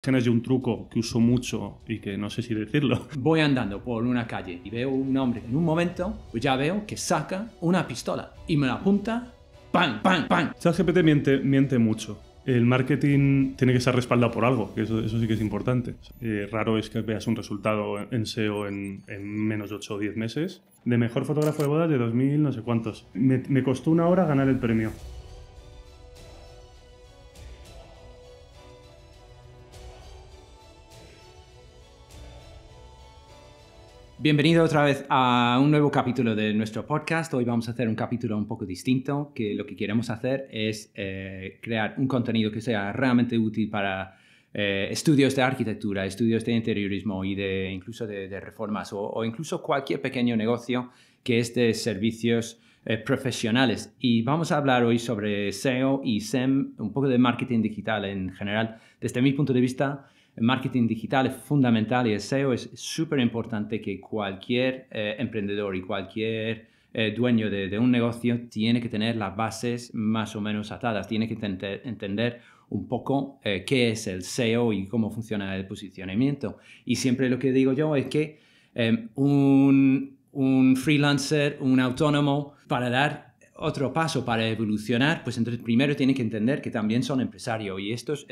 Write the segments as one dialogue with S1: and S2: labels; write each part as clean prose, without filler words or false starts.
S1: Es un truco que uso mucho y que no sé si decirlo.
S2: Voy andando por una calle y veo un hombre. En un momento, pues ya veo que saca una pistola y me la apunta. ¡Pam, pam, pam!
S1: ChatGPT miente mucho. El marketing tiene que estar respaldado por algo, que eso sí que es importante. Raro es que veas un resultado en SEO en menos de 8 o 10 meses. De mejor fotógrafo de bodas de 2000 no sé cuántos. Me costó 1 hora ganar el premio.
S2: Bienvenido otra vez a un nuevo capítulo de nuestro podcast. Hoy vamos a hacer un capítulo un poco distinto, que lo que queremos hacer es crear un contenido que sea realmente útil para estudios de arquitectura, estudios de interiorismo y incluso de reformas o incluso cualquier pequeño negocio que es de servicios profesionales. Y vamos a hablar hoy sobre SEO y SEM, un poco de marketing digital en general. Desde mi punto de vista, el marketing digital es fundamental y el SEO es súper importante que cualquier emprendedor y cualquier dueño de un negocio tiene que tener las bases más o menos atadas, tiene que entender un poco qué es el SEO y cómo funciona el posicionamiento. Y siempre lo que digo yo es que un freelancer, un autónomo, para dar otro paso para evolucionar, pues entonces primero tiene que entender que también son empresarios y estas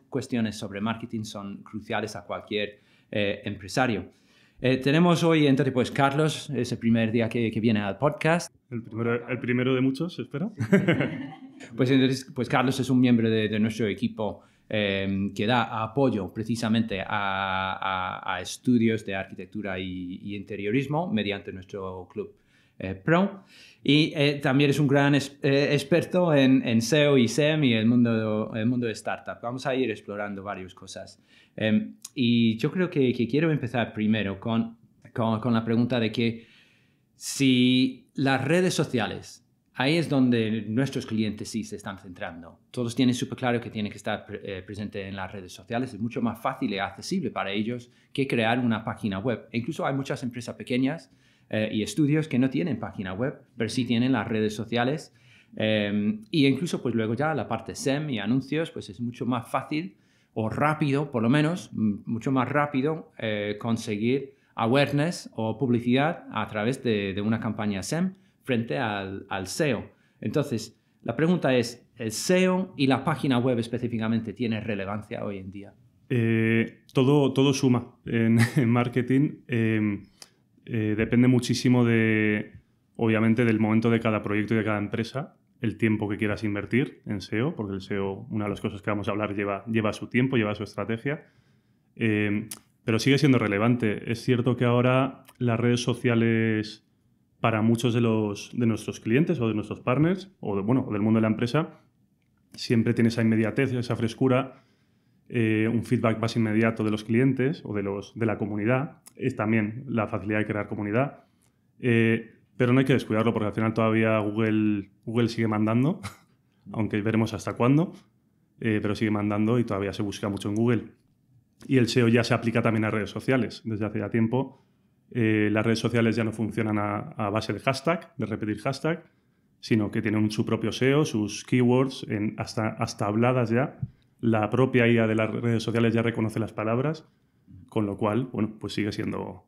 S2: cuestiones sobre marketing son cruciales a cualquier empresario. Tenemos hoy entonces pues Carlos, es el primer día que viene al podcast.
S1: El primero de muchos, espero.
S2: Pues entonces pues Carlos es un miembro de nuestro equipo que da apoyo precisamente a estudios de arquitectura y interiorismo mediante nuestro club Pro. Y también es un gran experto en SEO y SEM y el mundo de startup. Vamos a ir explorando varias cosas. Y yo creo que quiero empezar primero con la pregunta de que si las redes sociales, ahí es donde nuestros clientes sí se están centrando. Todos tienen súper claro que tienen que estar presentes en las redes sociales. Es mucho más fácil y accesible para ellos que crear una página web. E incluso hay muchas empresas pequeñas y estudios que no tienen página web, pero sí tienen las redes sociales. Y incluso pues luego ya la parte SEM y anuncios, pues es mucho más fácil o rápido, por lo menos, mucho más rápido conseguir awareness o publicidad a través de una campaña SEM frente al SEO. Entonces, la pregunta es, ¿el SEO y la página web específicamente tienen relevancia hoy en día?
S1: Todo suma en marketing. Depende muchísimo obviamente, del momento de cada proyecto y de cada empresa, el tiempo que quieras invertir en SEO, porque el SEO, una de las cosas que vamos a hablar, lleva su tiempo, lleva su estrategia, pero sigue siendo relevante. Es cierto que ahora las redes sociales, para muchos de nuestros clientes o de nuestros partners, o del mundo de la empresa, siempre tiene esa inmediatez, esa frescura, un feedback más inmediato de los clientes o de la comunidad. Es también la facilidad de crear comunidad. Pero no hay que descuidarlo porque al final todavía Google sigue mandando, aunque veremos hasta cuándo, pero sigue mandando y todavía se busca mucho en Google. Y el SEO ya se aplica también a redes sociales. Desde hace ya tiempo las redes sociales ya no funcionan a base de hashtag, de repetir hashtag, sino que tienen su propio SEO, sus keywords, hasta habladas ya. La propia IA de las redes sociales ya reconoce las palabras, con lo cual, bueno, pues sigue siendo,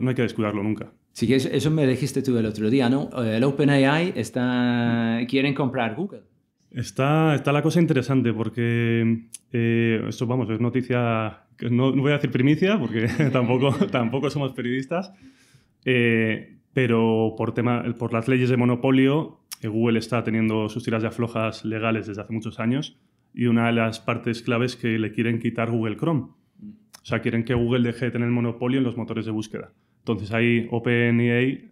S1: no hay que descuidarlo nunca.
S2: Sí, que eso me dijiste tú el otro día, ¿no? El OpenAI quieren comprar Google.
S1: Está la cosa interesante porque esto, vamos, es noticia, no voy a decir primicia porque tampoco somos periodistas, pero por las leyes de monopolio, Google está teniendo sus tiras de aflojas legales desde hace muchos años. Y una de las partes claves es que le quieren quitar Google Chrome. O sea, quieren que Google deje de tener monopolio en los motores de búsqueda. Entonces ahí OpenAI,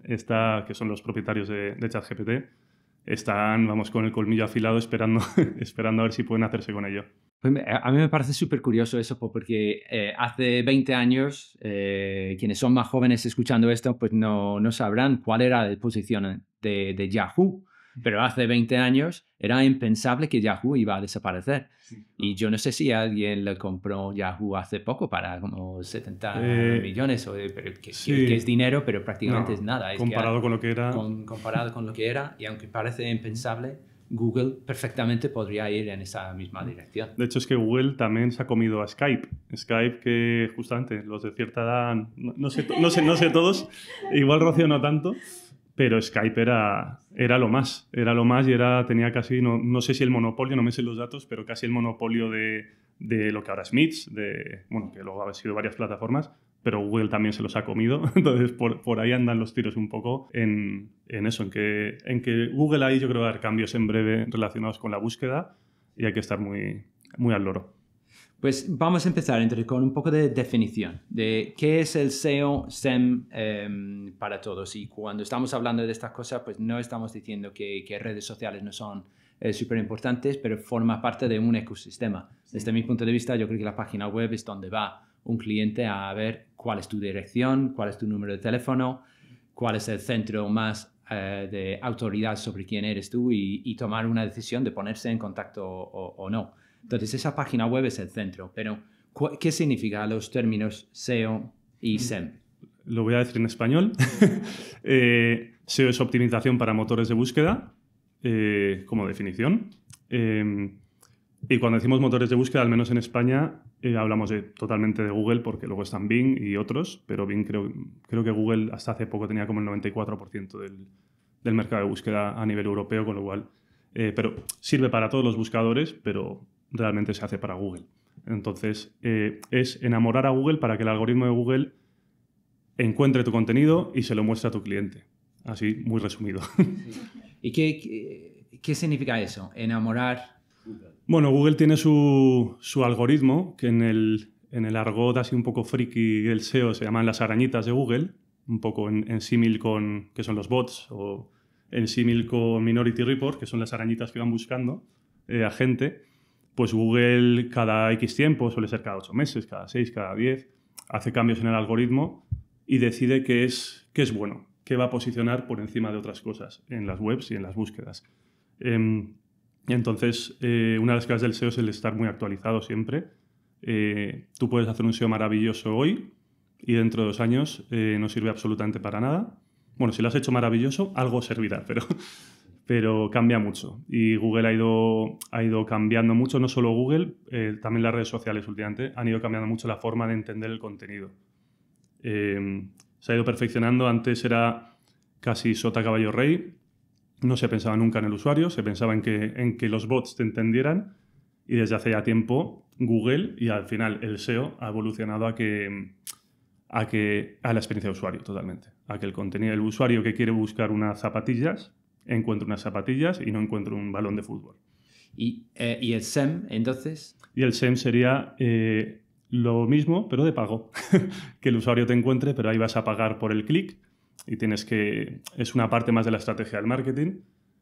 S1: que son los propietarios de ChatGPT, están, vamos, con el colmillo afilado esperando a ver si pueden hacerse con ello.
S2: Pues a mí me parece súper curioso eso porque hace 20 años, quienes son más jóvenes escuchando esto, pues no sabrán cuál era la posición de Yahoo. Pero hace 20 años era impensable que Yahoo iba a desaparecer. Sí, claro. Y yo no sé si alguien le compró Yahoo hace poco para como 70 millones, que es dinero, pero prácticamente es nada.
S1: Comparado con lo que era.
S2: Comparado con lo que era, y aunque parece impensable, Google perfectamente podría ir en esa misma dirección.
S1: De hecho, es que Google también se ha comido a Skype. Skype, que justamente los de cierta edad, no sé todos, igual Rocío no tanto, pero Skype era lo más. Era lo más y tenía casi, no sé si el monopolio, no me sé los datos, pero casi el monopolio de lo que ahora es Meet, bueno, que luego ha sido varias plataformas, pero Google también se los ha comido. Entonces, por ahí andan los tiros un poco en eso, en que Google ahí yo creo que va a haber cambios en breve relacionados con la búsqueda y hay que estar muy, muy al loro.
S2: Pues vamos a empezar entonces con un poco de definición de qué es el SEO, SEM para todos. Y cuando estamos hablando de estas cosas, pues no estamos diciendo que redes sociales no son súper importantes, pero forma parte de un ecosistema. Desde mi punto de vista, yo creo que la página web es donde va un cliente a ver cuál es tu dirección, cuál es tu número de teléfono, cuál es el centro más de autoridad sobre quién eres tú y tomar una decisión de ponerse en contacto o no. Entonces, esa página web es el centro, pero ¿qué significa los términos SEO y SEM?
S1: Lo voy a decir en español. SEO es optimización para motores de búsqueda, como definición. Y cuando decimos motores de búsqueda, al menos en España, hablamos totalmente de Google, porque luego están Bing y otros, pero Bing creo que Google hasta hace poco tenía como el 94% del mercado de búsqueda a nivel europeo, con lo cual... pero sirve para todos los buscadores, pero realmente se hace para Google. Entonces, es enamorar a Google para que el algoritmo de Google encuentre tu contenido y se lo muestre a tu cliente. Así, muy resumido.
S2: ¿Y qué significa eso? Enamorar...
S1: Bueno, Google tiene su algoritmo, que en el argot así un poco friki del SEO se llaman las arañitas de Google, un poco en símil con, que son los bots, o en símil con Minority Report, que son las arañitas que van buscando a gente. Pues Google cada X tiempo, suele ser cada 8 meses, cada 6, cada 10, hace cambios en el algoritmo y decide qué es bueno, qué va a posicionar por encima de otras cosas en las webs y en las búsquedas. Entonces, una de las claves del SEO es el estar muy actualizado siempre. Tú puedes hacer un SEO maravilloso hoy y dentro de 2 años no sirve absolutamente para nada. Bueno, si lo has hecho maravilloso, algo servirá, pero cambia mucho. Y Google ha ido cambiando mucho, no solo Google, también las redes sociales últimamente han ido cambiando mucho la forma de entender el contenido. Se ha ido perfeccionando. Antes era casi sota caballo rey. No se pensaba nunca en el usuario, se pensaba en que los bots te entendieran y desde hace ya tiempo Google y al final el SEO ha evolucionado a la experiencia de usuario totalmente. A que el contenido del usuario que quiere buscar unas zapatillas encuentre unas zapatillas y no encuentre un balón de fútbol.
S2: ¿Y el SEM entonces?
S1: Y el SEM sería lo mismo pero de pago. Que el usuario te encuentre, pero ahí vas a pagar por el clic. Y es una parte más de la estrategia del marketing,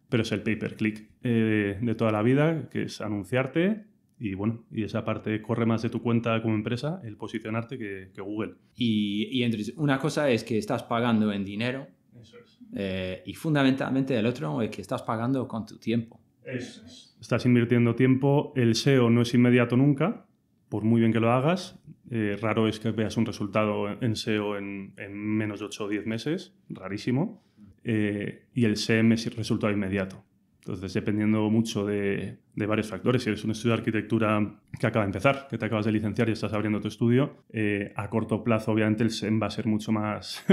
S1: pero es el pay-per-click de toda la vida, que es anunciarte y esa parte corre más de tu cuenta como empresa, el posicionarte que Google.
S2: Y entonces, una cosa es que estás pagando en dinero.
S1: Eso es.
S2: Y fundamentalmente el otro es que estás pagando con tu tiempo.
S1: Eso es. Estás invirtiendo tiempo, el SEO no es inmediato nunca, por muy bien que lo hagas. Raro es que veas un resultado en SEO en menos de 8 o 10 meses, rarísimo. Y el SEM es resultado inmediato. Entonces, dependiendo mucho de varios factores, si eres un estudio de arquitectura que acaba de empezar, que te acabas de licenciar y estás abriendo tu estudio, a corto plazo, obviamente, el SEM va a ser mucho más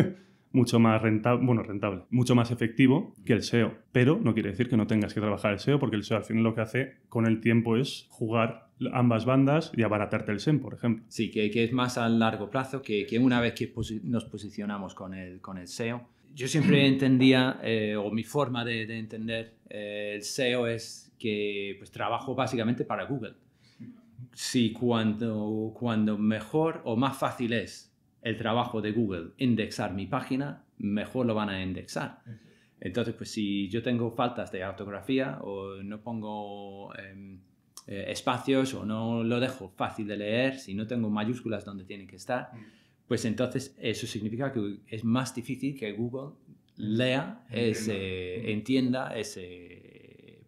S1: rentable, mucho más efectivo que el SEO. Pero no quiere decir que no tengas que trabajar el SEO, porque el SEO al final lo que hace con el tiempo es jugar ambas bandas y abaratarte el SEM, por ejemplo.
S2: Sí, que es más a largo plazo que una vez que nos posicionamos con el SEO. Yo siempre entendía, o mi forma de entender el SEO es que pues, trabajo básicamente para Google. Si cuando mejor o más fácil es el trabajo de Google indexar mi página, mejor lo van a indexar. Entonces, pues si yo tengo faltas de ortografía o no pongo espacios o no lo dejo fácil de leer, si no tengo mayúsculas donde tienen que estar, pues entonces eso significa que es más difícil que Google lea, entienda ese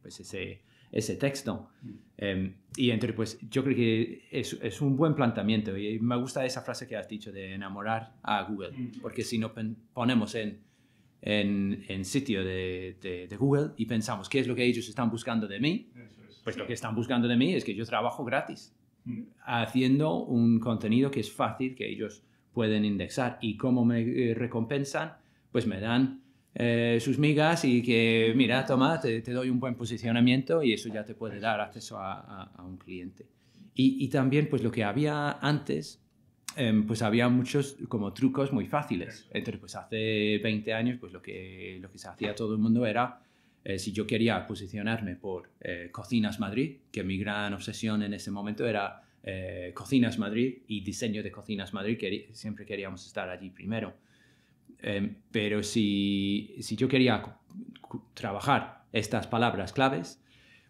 S2: texto. Y entonces, pues yo creo que es un buen planteamiento y me gusta esa frase que has dicho de enamorar a Google, porque si nos ponemos en en sitio de Google y pensamos, ¿qué es lo que ellos están buscando de mí? Pues lo que están buscando de mí es que yo trabajo gratis, haciendo un contenido que es fácil, que ellos pueden indexar. ¿Y cómo me recompensan? Pues me dan sus migas y que, mira, toma, te doy un buen posicionamiento y eso ya te puede dar acceso a un cliente. Y también, pues lo que había antes, pues había muchos como trucos muy fáciles. Entonces, pues hace 20 años, pues lo que se hacía todo el mundo era, si yo quería posicionarme por Cocinas Madrid, que mi gran obsesión en ese momento era Cocinas Madrid y diseño de Cocinas Madrid, que siempre queríamos estar allí primero. Pero si yo quería trabajar estas palabras claves,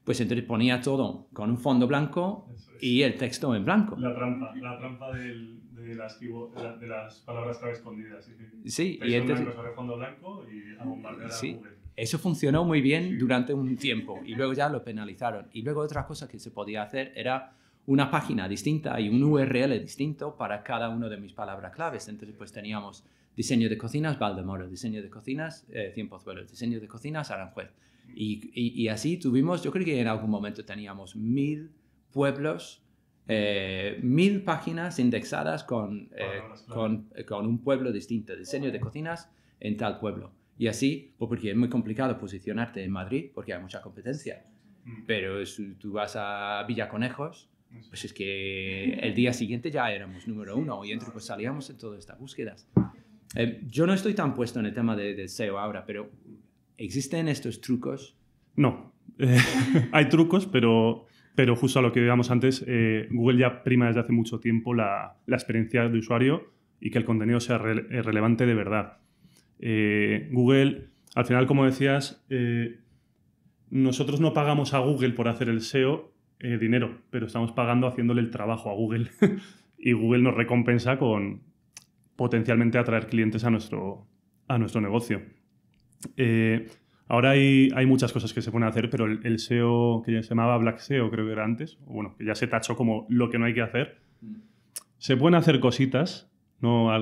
S2: pues entonces ponía todo con un fondo blanco y el texto en blanco.
S1: La trampa de las palabras clave escondidas.
S2: Sí,
S1: y entonces sobre fondo blanco y a bombardear a Google.
S2: Eso funcionó muy bien durante un tiempo y luego ya lo penalizaron. Y luego otra cosa que se podía hacer era una página distinta y un URL distinto para cada una de mis palabras claves. Entonces pues teníamos diseño de cocinas Valdemoro, diseño de cocinas Cienpozuelos, diseño de cocinas Aranjuez. Y así tuvimos, yo creo que en algún momento teníamos 1000 pueblos, 1000 páginas indexadas con un pueblo distinto, diseño de cocinas en tal pueblo. Y así, pues porque es muy complicado posicionarte en Madrid porque hay mucha competencia. Pero si tú vas a Villaconejos, pues es que el día siguiente ya éramos número 1 y entonces pues salíamos en todas estas búsquedas. Yo no estoy tan puesto en el tema de SEO ahora, pero ¿existen estos trucos?
S1: No. Hay trucos, pero justo a lo que digamos antes, Google ya prima desde hace mucho tiempo la experiencia de usuario y que el contenido sea relevante de verdad. Google, al final, como decías, nosotros no pagamos a Google por hacer el SEO dinero, pero estamos pagando haciéndole el trabajo a Google. Y Google nos recompensa con potencialmente atraer clientes a nuestro negocio. Ahora hay muchas cosas que se pueden hacer, pero el SEO que ya se llamaba Black SEO, creo que era antes, o bueno, que ya se tachó como lo que no hay que hacer. Se pueden hacer cositas,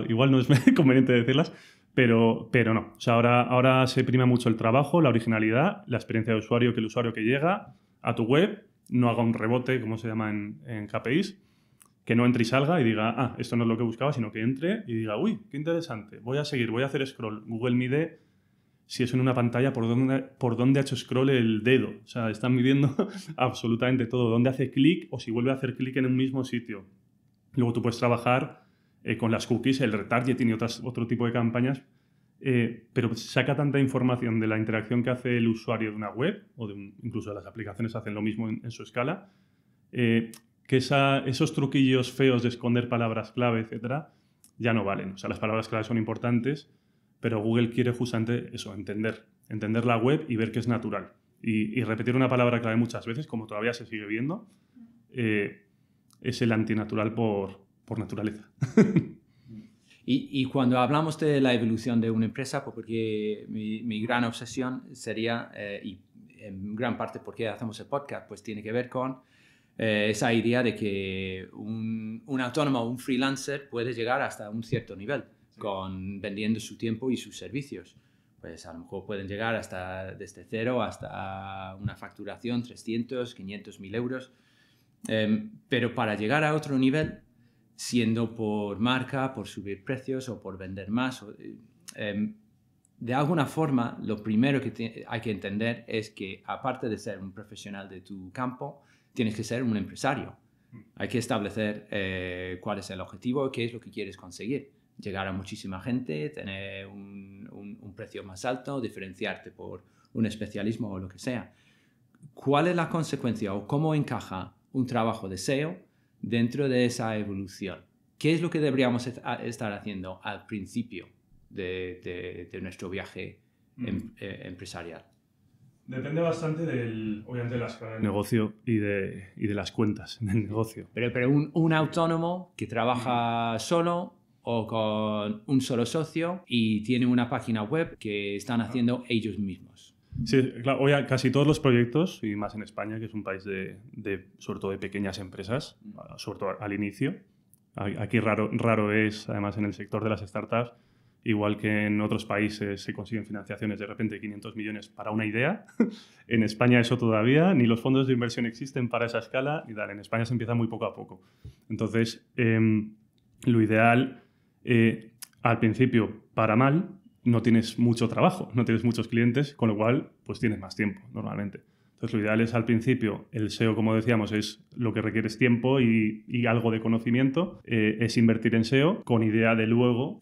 S1: igual no es conveniente decirlas, pero no. O sea, ahora se prima mucho el trabajo, la originalidad, la experiencia de usuario, que el usuario que llega a tu web no haga un rebote, como se llama en KPIs, que no entre y salga y diga, esto no es lo que buscaba, sino que entre y diga, uy, qué interesante, voy a seguir, voy a hacer scroll. Google mide si es en una pantalla por dónde ha hecho scroll el dedo. O sea, están midiendo absolutamente todo, dónde hace clic o si vuelve a hacer clic en un mismo sitio. Luego tú puedes trabajar con las cookies, el retargeting y otro tipo de campañas, pero saca tanta información de la interacción que hace el usuario de una web, o incluso las aplicaciones hacen lo mismo en su escala, que esos truquillos feos de esconder palabras clave, etcétera, ya no valen. O sea, las palabras clave son importantes, pero Google quiere justamente eso, entender la web y ver que es natural. Y repetir una palabra clave muchas veces, como todavía se sigue viendo, es el antinatural por naturaleza.
S2: Y cuando hablamos de la evolución de una empresa, pues porque mi gran obsesión sería, y en gran parte por qué hacemos el podcast, pues tiene que ver con esa idea de que un autónomo o un freelancer puede llegar hasta un cierto nivel, vendiendo su tiempo y sus servicios. Pues a lo mejor pueden llegar desde cero hasta una facturación 300, 500 mil euros. Pero para llegar a otro nivel, siendo por marca, por subir precios o por vender más, de alguna forma lo primero que hay que entender es que aparte de ser un profesional de tu campo, tienes que ser un empresario. Hay que establecer cuál es el objetivo, qué es lo que quieres conseguir. Llegar a muchísima gente, tener un precio más alto, diferenciarte por un especialismo o lo que sea. ¿Cuál es la consecuencia o cómo encaja un trabajo de SEO dentro de esa evolución? ¿Qué es lo que deberíamos estar haciendo al principio de nuestro viaje empresarial?
S1: Depende bastante obviamente de la escala del negocio y de las cuentas en el negocio.
S2: Pero un autónomo que trabaja solo o con un solo socio y tiene una página web que están haciendo ellos mismos.
S1: Sí, claro, hoy casi todos los proyectos, y más en España, que es un país sobre todo de pequeñas empresas, sobre todo al inicio. Aquí raro es, además en el sector de las startups, igual que en otros países se consiguen financiaciones de repente de 500 millones para una idea. En España eso todavía, ni los fondos de inversión existen para esa escala, ni tal. En España se empieza muy poco a poco. Entonces, lo ideal, al principio, para mal, no tienes mucho trabajo, no tienes muchos clientes, con lo cual, pues tienes más tiempo normalmente. Entonces, lo ideal es al principio, el SEO, como decíamos, es lo que requiere es tiempo y algo de conocimiento, es invertir en SEO con idea de luego,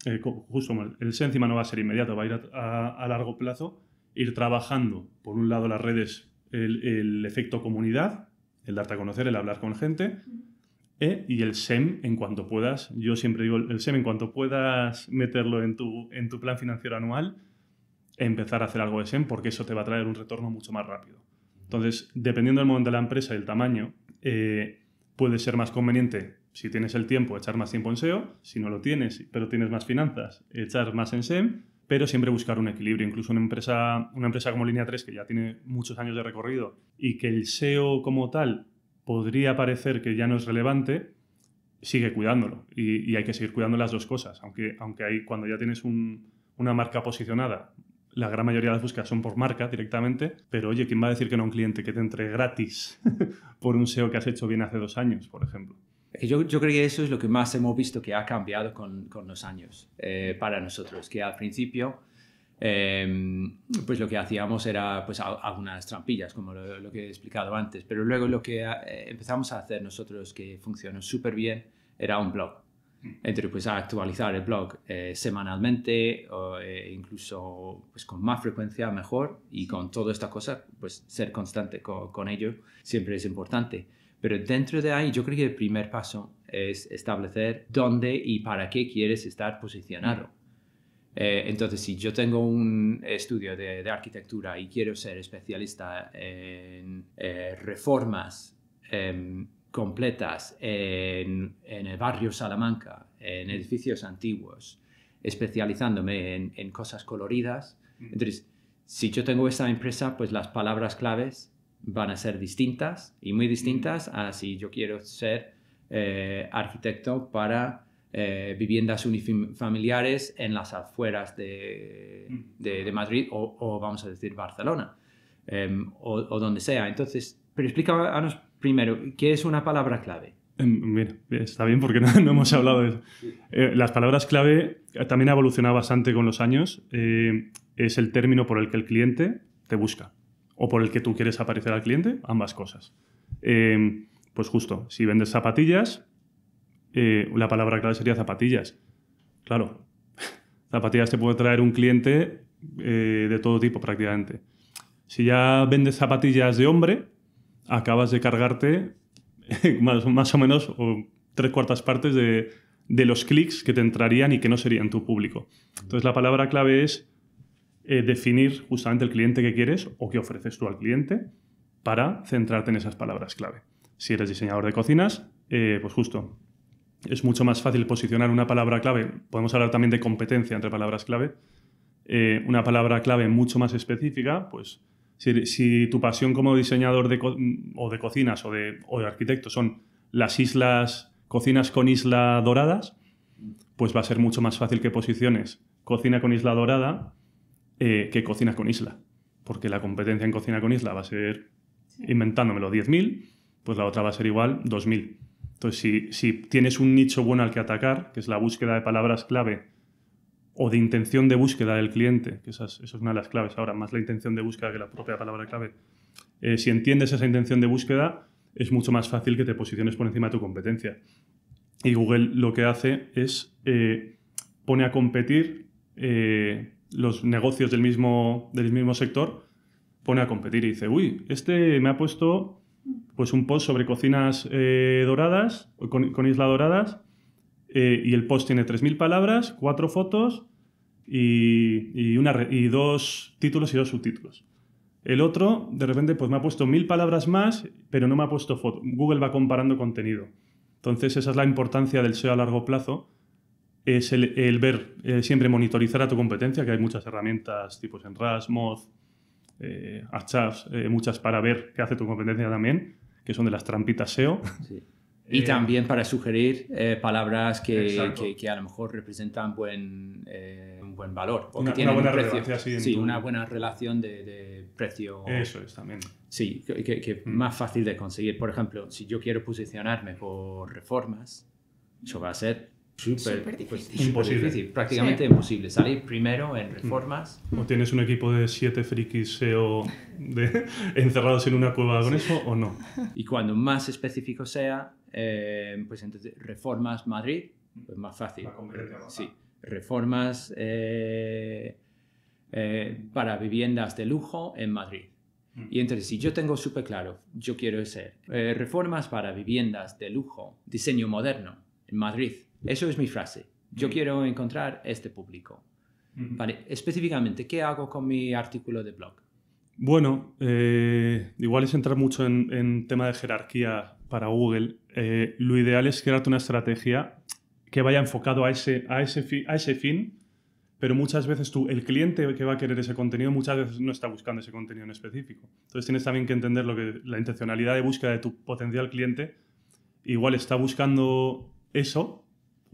S1: justo como el SEO encima no va a ser inmediato, va a ir a largo plazo, ir trabajando, por un lado, las redes, el efecto comunidad, el darte a conocer, el hablar con gente, y el SEM en cuanto puedas. Yo siempre digo, el SEM en cuanto puedas meterlo en tu plan financiero anual, empezar a hacer algo de SEM, porque eso te va a traer un retorno mucho más rápido. Entonces, dependiendo del momento de la empresa y el tamaño, puede ser más conveniente, si tienes el tiempo, echar más tiempo en SEO. Si no lo tienes, pero tienes más finanzas, echar más en SEM, pero siempre buscar un equilibrio. Incluso una empresa como Línea 3, que ya tiene muchos años de recorrido y que el SEO como tal podría parecer que ya no es relevante, sigue cuidándolo. Y hay que seguir cuidando las dos cosas. Aunque cuando ya tienes una marca posicionada, la gran mayoría de las búsquedas son por marca directamente, pero oye, ¿quién va a decir que no a un cliente que te entre gratis por un SEO que has hecho bien hace 2 años, por ejemplo?
S2: Yo creo que eso es lo que más hemos visto que ha cambiado con los años para nosotros, que al principio pues lo que hacíamos era pues algunas trampillas, como lo que he explicado antes, pero luego lo que empezamos a hacer nosotros que funcionó súper bien era un blog. Entonces, pues a actualizar el blog semanalmente o incluso pues, con más frecuencia mejor, y con toda esta cosa, pues ser constante con ello siempre es importante. Pero dentro de ahí yo creo que el primer paso es establecer dónde y para qué quieres estar posicionado. Entonces, si yo tengo un estudio de arquitectura y quiero ser especialista en reformas completas en el barrio Salamanca, en edificios antiguos, especializándome en cosas coloridas. Entonces, si yo tengo esa empresa, pues las palabras claves van a ser distintas y muy distintas a si yo quiero ser arquitecto para viviendas unifamiliares en las afueras de Madrid o vamos a decir Barcelona o donde sea. Entonces, pero explícanos primero, ¿qué es una palabra clave?
S1: Mira, está bien porque no hemos hablado de eso. Las palabras clave también ha evolucionado bastante con los años. Es el término por el que el cliente te busca o por el que tú quieres aparecer al cliente, ambas cosas. Pues justo, si vendes zapatillas, la palabra clave sería zapatillas. Claro, zapatillas te puede traer un cliente de todo tipo prácticamente. Si ya vendes zapatillas de hombre, acabas de cargarte más o menos 3/4 partes de los clics que te entrarían y que no serían tu público. Entonces la palabra clave es definir justamente el cliente que quieres o qué ofreces tú al cliente para centrarte en esas palabras clave. Si eres diseñador de cocinas, pues justo, es mucho más fácil posicionar una palabra clave. Podemos hablar también de competencia entre palabras clave. Una palabra clave mucho más específica, pues si tu pasión como diseñador de cocinas o de arquitecto son las islas, cocinas con isla doradas, pues va a ser mucho más fácil que posiciones cocina con isla dorada que cocina con isla. Porque la competencia en cocina con isla va a ser, inventándomelo, 10.000, pues la otra va a ser igual 2.000. Entonces, si tienes un nicho bueno al que atacar, que es la búsqueda de palabras clave o de intención de búsqueda del cliente, que eso es una de las claves ahora, más la intención de búsqueda que la propia palabra clave. Si entiendes esa intención de búsqueda, es mucho más fácil que te posiciones por encima de tu competencia. Y Google lo que hace es pone a competir los negocios del mismo sector, pone a competir y dice, uy, este me ha puesto pues un post sobre cocinas doradas, con isla doradas, y el post tiene 3.000 palabras, 4 fotos y 2 títulos y 2 subtítulos. El otro, de repente, pues me ha puesto 1.000 palabras más, pero no me ha puesto foto. Google va comparando contenido. Entonces, esa es la importancia del SEO a largo plazo, es el ver, siempre monitorizar a tu competencia, que hay muchas herramientas tipo Semrush, Moz, Ahrefs, muchas para ver qué hace tu competencia también, que son de las trampitas SEO. Sí.
S2: Y también para sugerir palabras que a lo mejor representan un buen valor. O
S1: Una
S2: que tienen
S1: buena
S2: un precio,
S1: relevancia,
S2: sí, una buena relación de precio.
S1: Eso es también.
S2: Sí, que más fácil de conseguir. Por ejemplo, si yo quiero posicionarme por reformas, eso va a ser súper difícil.
S1: Imposible.
S2: Prácticamente imposible. Salir primero en reformas.
S1: O tienes un equipo de 7 frikis SEO encerrados en una cueva con eso o no.
S2: Y cuando más específico sea, pues entonces reformas Madrid, pues más fácil. Sí, reformas para viviendas de lujo en Madrid. Y entonces, si yo tengo súper claro, yo quiero ser reformas para viviendas de lujo, diseño moderno en Madrid. Eso es mi frase. Yo quiero encontrar este público. Vale, específicamente, ¿qué hago con mi artículo de blog?
S1: Bueno, igual es entrar mucho en tema de jerarquía para Google. Lo ideal es crearte una estrategia que vaya enfocado a ese fin, pero muchas veces el cliente que va a querer ese contenido muchas veces no está buscando ese contenido en específico. Entonces tienes también que entender la intencionalidad de búsqueda de tu potencial cliente. Igual está buscando eso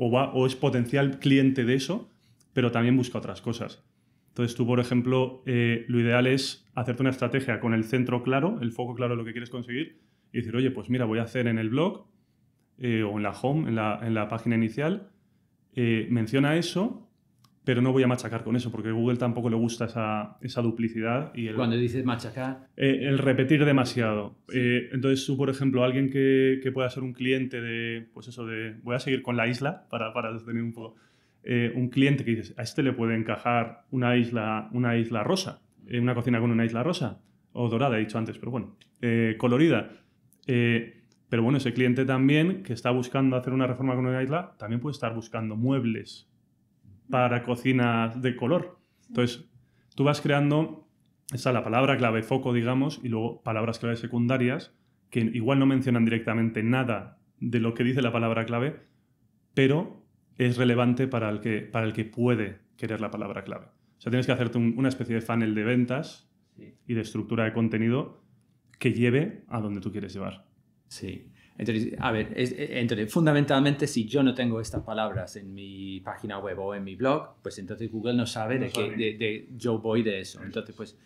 S1: o es potencial cliente de eso, pero también busca otras cosas. Entonces tú, por ejemplo, lo ideal es hacerte una estrategia con el centro claro, el foco claro de lo que quieres conseguir y decir, oye, pues mira, voy a hacer en el blog o en la home, en la página inicial, menciona eso, pero no voy a machacar con eso porque a Google tampoco le gusta esa duplicidad.
S2: Cuando dices machacar...
S1: el repetir demasiado. Sí. Entonces tú, por ejemplo, alguien que pueda ser un cliente pues eso voy a seguir con la isla para tener un poco... un cliente que dices, a este le puede encajar una isla rosa, una cocina con una isla rosa, o dorada, he dicho antes, pero bueno, colorida. Pero bueno, ese cliente también que está buscando hacer una reforma con una isla, también puede estar buscando muebles para cocinas de color. Entonces, tú vas creando, esa la palabra clave foco, digamos, y luego palabras clave secundarias, que igual no mencionan directamente nada de lo que dice la palabra clave, pero es relevante para el que puede querer la palabra clave. O sea, tienes que hacerte una especie de funnel de ventas y de estructura de contenido que lleve a donde tú quieres llevar.
S2: Sí. Entonces, a ver, entonces, fundamentalmente, si yo no tengo estas palabras en mi página web o en mi blog, pues entonces Google no sabe de yo voy de eso. Entonces, pues,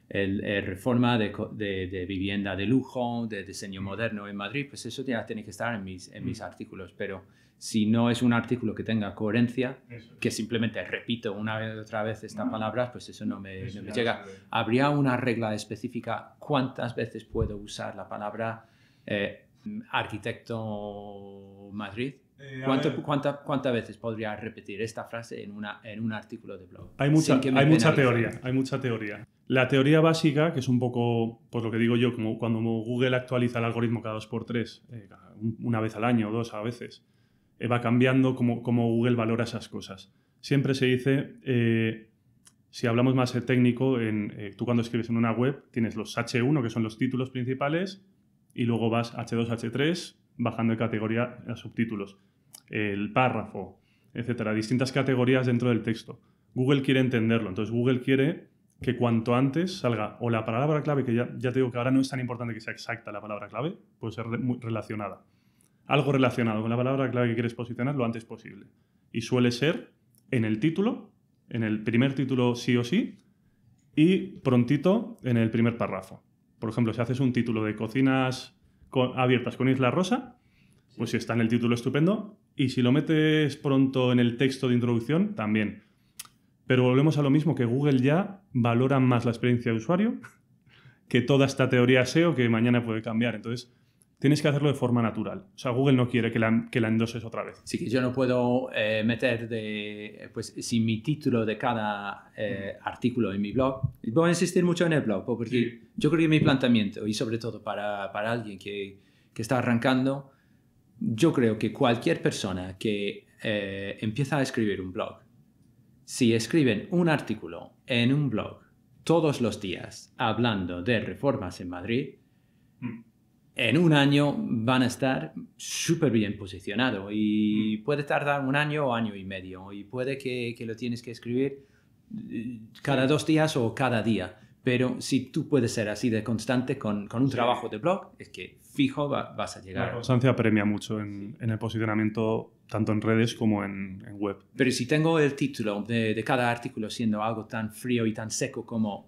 S2: reforma de vivienda de lujo, de diseño moderno en Madrid, pues eso ya tiene que estar en mis artículos. Pero si no es un artículo que tenga coherencia, que simplemente repito una vez otra vez estas palabras, pues eso no me llega. ¿Habría una regla específica cuántas veces puedo usar la palabra arquitecto Madrid? ¿Cuántas veces podría repetir esta frase en un artículo de blog?
S1: Hay mucha teoría. La teoría básica, que es un poco, por lo que digo yo, como cuando Google actualiza el algoritmo cada 2x3, una vez al año, 2 a veces, va cambiando como Google valora esas cosas. Siempre se dice, si hablamos más técnico, tú cuando escribes en una web tienes los H1, que son los títulos principales, y luego vas H2, H3, bajando de categoría a subtítulos, el párrafo, etcétera, distintas categorías dentro del texto. Google quiere entenderlo, entonces Google quiere que cuanto antes salga o la palabra clave, que ya te digo que ahora no es tan importante que sea exacta la palabra clave, puede ser muy relacionada. Algo relacionado con la palabra clave que quieres posicionar lo antes posible. Y suele ser en el título, en el primer título sí o sí, y prontito en el primer párrafo. Por ejemplo, si haces un título de cocinas abiertas con isla rosa, pues si está en el título, estupendo. Y si lo metes pronto en el texto de introducción, también. Pero volvemos a lo mismo, que Google ya valora más la experiencia de usuario que toda esta teoría SEO que mañana puede cambiar. Entonces, tienes que hacerlo de forma natural. O sea, Google no quiere que la endoses otra vez.
S2: Sí, que yo no puedo meter pues si mi título de cada artículo en mi blog, voy a insistir mucho en el blog, porque yo creo que mi planteamiento, y sobre todo para alguien que está arrancando, yo creo que cualquier persona que empieza a escribir un blog, si escriben un artículo en un blog todos los días hablando de reformas en Madrid, en un año van a estar súper bien posicionados y puede tardar un año o año y medio y puede que lo tienes que escribir cada 2 días o cada día, Pero si tú puedes ser así de constante con un trabajo de blog, es que fijo vas a llegar.
S1: La constancia premia mucho en el posicionamiento, tanto en redes como en web.
S2: Pero si tengo el título de cada artículo siendo algo tan frío y tan seco como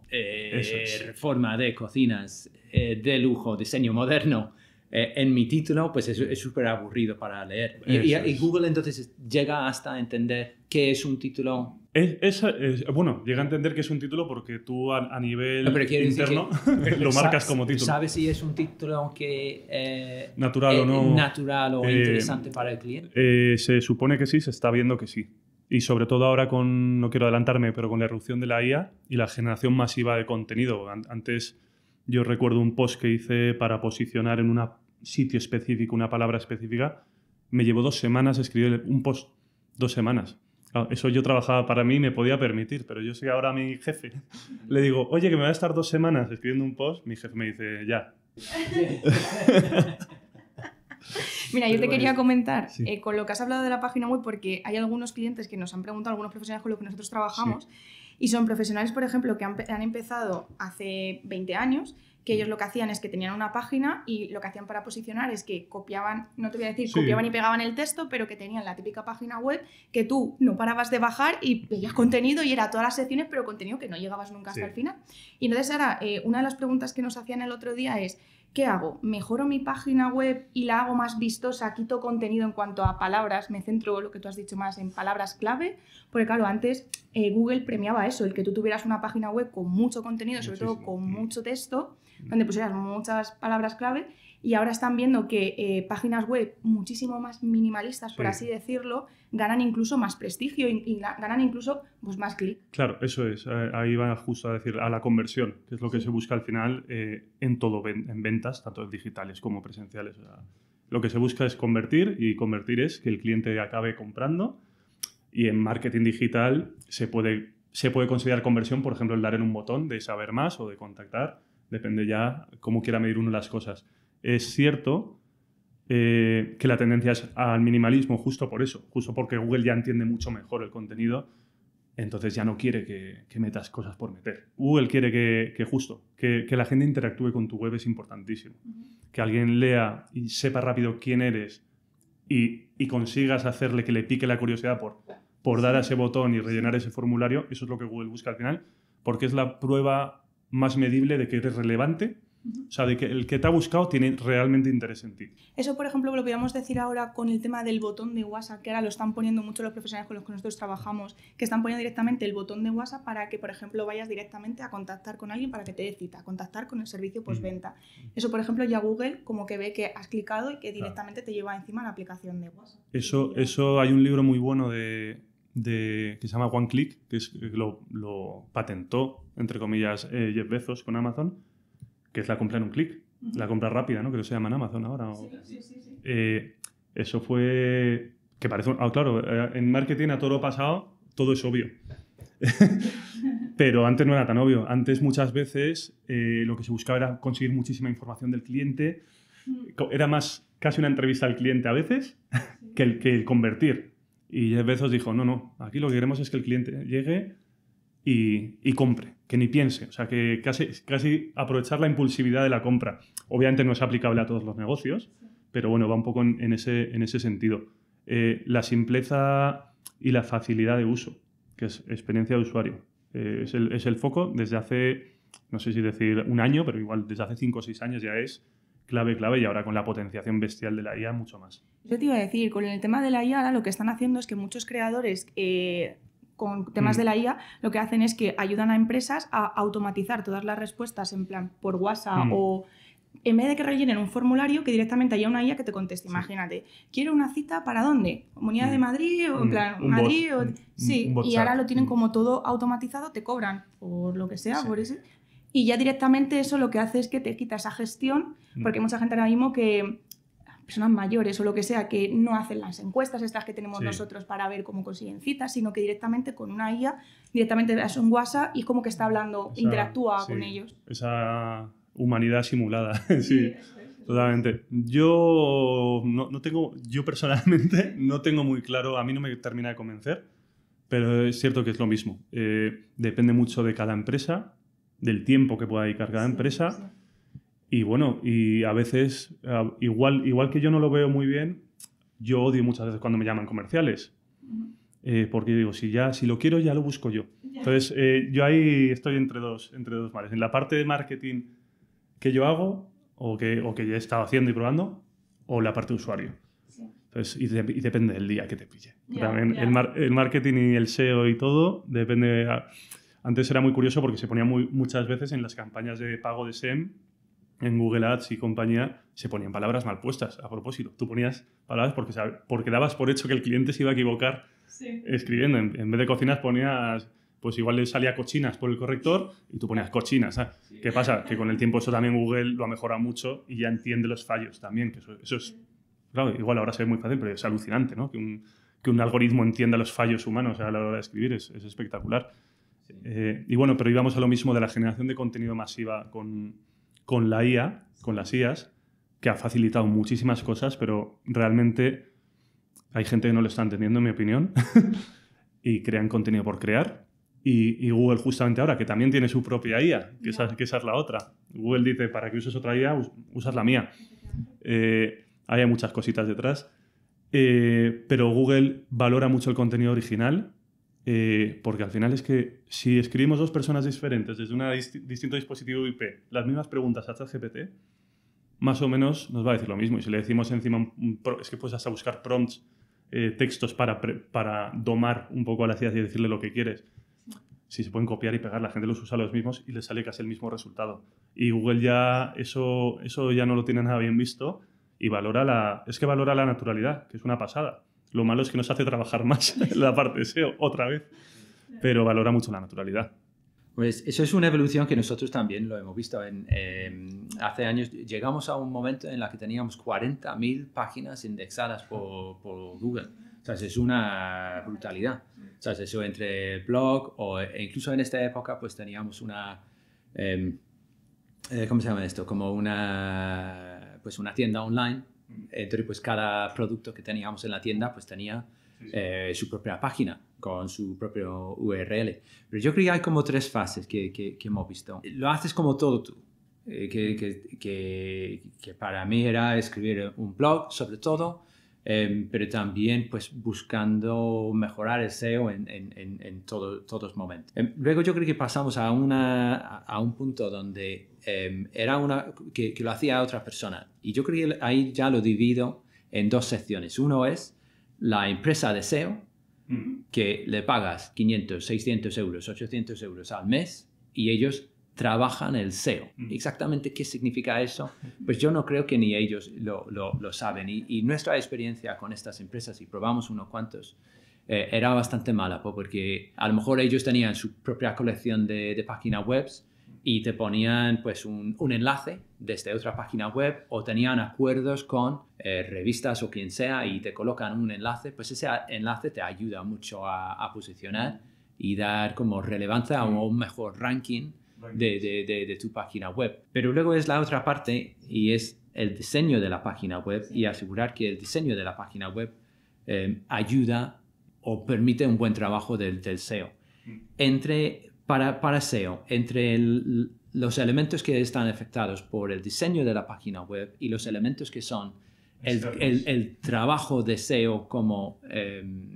S2: reforma de cocinas de lujo, diseño moderno, en mi título, pues es súper aburrido para leer. Y Google entonces llega hasta entender qué es un título.
S1: Bueno, llega a entender que es un título porque tú a nivel interno
S2: que,
S1: lo marcas como título.
S2: ¿Sabes si es un título que
S1: natural o no?
S2: Natural o interesante para el cliente.
S1: Se supone que sí, se está viendo que sí. Y sobre todo ahora no quiero adelantarme, pero con la irrupción de la IA y la generación masiva de contenido. Antes yo recuerdo un post que hice para posicionar en un sitio específico una palabra específica. Me llevó 2 semanas escribir un post. 2 semanas. Claro, eso yo trabajaba para mí y me podía permitir, pero yo sé que ahora a mi jefe le digo, oye, que me va a estar 2 semanas escribiendo un post. Mi jefe me dice, ya.
S3: Mira, yo te quería comentar con lo que has hablado de la página web, porque hay algunos clientes que nos han preguntado, algunos profesionales con los que nosotros trabajamos, y son profesionales, por ejemplo, que han empezado hace 20 años, que ellos lo que hacían es que tenían una página y lo que hacían para posicionar es que copiaban, no te voy a decir copiaban y pegaban el texto, pero que tenían la típica página web que tú no parabas de bajar y veías contenido y era todas las secciones, pero contenido que no llegabas nunca hasta el final. Y entonces ahora, una de las preguntas que nos hacían el otro día es, ¿qué hago? ¿Mejoro mi página web y la hago más vistosa? ¿Quito contenido en cuanto a palabras? Me centro, lo que tú has dicho más, en palabras clave. Porque claro, antes Google premiaba eso, el que tú tuvieras una página web con mucho contenido, sobre todo con mucho texto, donde pusieras muchas palabras clave. Y ahora están viendo que páginas web muchísimo más minimalistas, por así decirlo, ganan incluso más prestigio y ganan incluso pues, más clic.
S1: Claro, eso es. Ahí va justo a decir, a la conversión, que es lo que se busca al final en todo, en ventas, tanto digitales como presenciales. O sea, lo que se busca es convertir, y convertir es que el cliente acabe comprando. Y en marketing digital se puede considerar conversión, por ejemplo, el dar en un botón de saber más o de contactar. Depende ya cómo quiera medir uno las cosas. Es cierto que la tendencia es al minimalismo justo por eso, justo porque Google ya entiende mucho mejor el contenido, entonces ya no quiere que metas cosas por meter. Google quiere que la gente interactúe con tu web, es importantísimo. Que alguien lea y sepa rápido quién eres y consigas hacerle que le pique la curiosidad por dar a ese botón y rellenar ese formulario. Eso es lo que Google busca al final, porque es la prueba más medible de que eres relevante. O sea, de que el que te ha buscado tiene realmente interés en ti.
S3: Eso, por ejemplo, lo podríamos decir ahora con el tema del botón de WhatsApp, que ahora lo están poniendo mucho los profesionales con los que nosotros trabajamos, que están poniendo directamente el botón de WhatsApp para que, por ejemplo, vayas directamente a contactar con alguien para que te dé cita, a contactar con el servicio postventa. Eso, por ejemplo, ya Google como que ve que has clicado y que directamente te lleva encima la aplicación de WhatsApp.
S1: Eso hay un libro muy bueno que se llama One Click, que lo patentó, entre comillas, Jeff Bezos con Amazon, que es la compra en un clic, la compra rápida, ¿no? Creo que se llama en Amazon ahora. Sí. Eso fue... que parece... claro, en marketing a todo lo pasado todo es obvio. Pero antes no era tan obvio. Antes muchas veces lo que se buscaba era conseguir muchísima información del cliente. Era más casi una entrevista al cliente a veces que el convertir. Y Jeff Bezos dijo, no, aquí lo que queremos es que el cliente llegue y compre, que ni piense. O sea, que casi aprovechar la impulsividad de la compra. Obviamente no es aplicable a todos los negocios, pero bueno, va un poco en ese sentido. La simpleza y la facilidad de uso, que es experiencia de usuario. Es el foco desde hace, no sé si decir un año, pero igual desde hace 5 o 6 años ya es clave, y ahora con la potenciación bestial de la IA mucho más.
S3: Yo te iba a decir, con el tema de la IA, lo que están haciendo es que muchos creadores con temas de la IA lo que hacen es que ayudan a empresas a automatizar todas las respuestas en plan por WhatsApp o en vez de que rellenen un formulario que directamente haya una IA que te conteste. Imagínate, quiero una cita ¿para dónde? ¿Comunidad de Madrid? O en plan, Madrid. Sí, y ahora lo tienen como todo automatizado, te cobran por lo que sea, por eso. Y ya directamente eso lo que hace es que te quita esa gestión, porque hay mucha gente ahora mismo que, personas mayores o lo que sea, que no hacen las encuestas estas que tenemos nosotros para ver cómo consiguen citas, sino que directamente con una IA, directamente das un WhatsApp y es como que está hablando, interactúa con ellos.
S1: Esa humanidad simulada, sí, totalmente. Yo personalmente no tengo muy claro, a mí no me termina de convencer, pero es cierto que es lo mismo. Depende mucho de cada empresa del tiempo que pueda dedicar cada empresa.
S3: Sí.
S1: Y bueno, y a veces, igual que yo no lo veo muy bien, yo odio muchas veces cuando me llaman comerciales. Porque digo, si lo quiero, ya lo busco yo. Entonces, yo ahí estoy entre dos mares. En la parte de marketing que yo hago, o que ya he estado haciendo y probando, o la parte de usuario.
S3: Sí.
S1: Entonces, y depende del día que te pille.
S3: Ya,
S1: También
S3: claro.
S1: el marketing y el SEO y todo, depende. Antes era muy curioso porque se ponía muchas veces en las campañas de pago de SEM, en Google Ads y compañía, se ponían palabras mal puestas a propósito. Tú ponías palabras porque dabas por hecho que el cliente se iba a equivocar escribiendo. En vez de cocinas ponías, pues igual le salía cochinas por el corrector y tú ponías cochinas. ¿Sabes? ¿Qué pasa? Que con el tiempo eso también Google lo ha mejorado mucho y ya entiende los fallos también. Que eso es, claro, igual ahora se ve muy fácil, pero es alucinante, ¿no? Que un algoritmo entienda los fallos humanos a la hora de escribir es espectacular. Y bueno, pero íbamos a lo mismo de la generación de contenido masiva con la IA, con las IAs, que ha facilitado muchísimas cosas, pero realmente hay gente que no lo está entendiendo, en mi opinión, y crean contenido por crear. Y Google justamente ahora, que también tiene su propia IA, que esa es la otra. Google dice, para que uses otra IA, usas la mía. Hay muchas cositas detrás. Pero Google valora mucho el contenido original, porque al final es que si escribimos dos personas diferentes desde un distinto dispositivo IP las mismas preguntas a ChatGPT, más o menos nos va a decir lo mismo. Y si le decimos encima, es que puedes hasta buscar prompts, textos para domar un poco a las ideas y decirle lo que quieres. Si se pueden copiar y pegar, la gente los usa los mismos y les sale casi el mismo resultado. Y Google ya eso ya no lo tiene nada bien visto y valora la naturalidad, que es una pasada. Lo malo es que nos hace trabajar más en la parte de SEO, otra vez, pero valora mucho la naturalidad.
S2: Pues eso es una evolución que nosotros también lo hemos visto. Hace años llegamos a un momento en el que teníamos 40.000 páginas indexadas por Google. O sea, es una brutalidad. O sea, eso entre blog e incluso en esta época pues teníamos una... ¿cómo se llama esto? Como una tienda online. Entonces, pues cada producto que teníamos en la tienda pues tenía su propia página con su propio URL. Pero yo creo que hay como 3 fases que hemos visto. Lo haces como todo tú. Que para mí era escribir un blog sobre todo, pero también pues buscando mejorar el SEO en todos los momentos. Luego yo creo que pasamos a un punto donde era que lo hacía otra persona. Y yo creo que ahí ya lo divido en 2 secciones. Uno es la empresa de SEO, que le pagas 500, 600 euros, 800 euros al mes y ellos trabajan el SEO. Exactamente qué significa eso, pues yo no creo que ni ellos lo saben. Y nuestra experiencia con estas empresas, y probamos unos cuantos, era bastante mala, porque a lo mejor ellos tenían su propia colección de páginas web y te ponían pues un enlace desde otra página web, o tenían acuerdos con revistas o quien sea y te colocan un enlace. Pues ese enlace te ayuda mucho a posicionar y dar como relevancia o un mejor ranking de tu página web. Pero luego es la otra parte, y es el diseño de la página web, y asegurar que el diseño de la página web ayuda o permite un buen trabajo del SEO. Para SEO, entre los elementos que están afectados por el diseño de la página web y los elementos que son el trabajo de SEO, como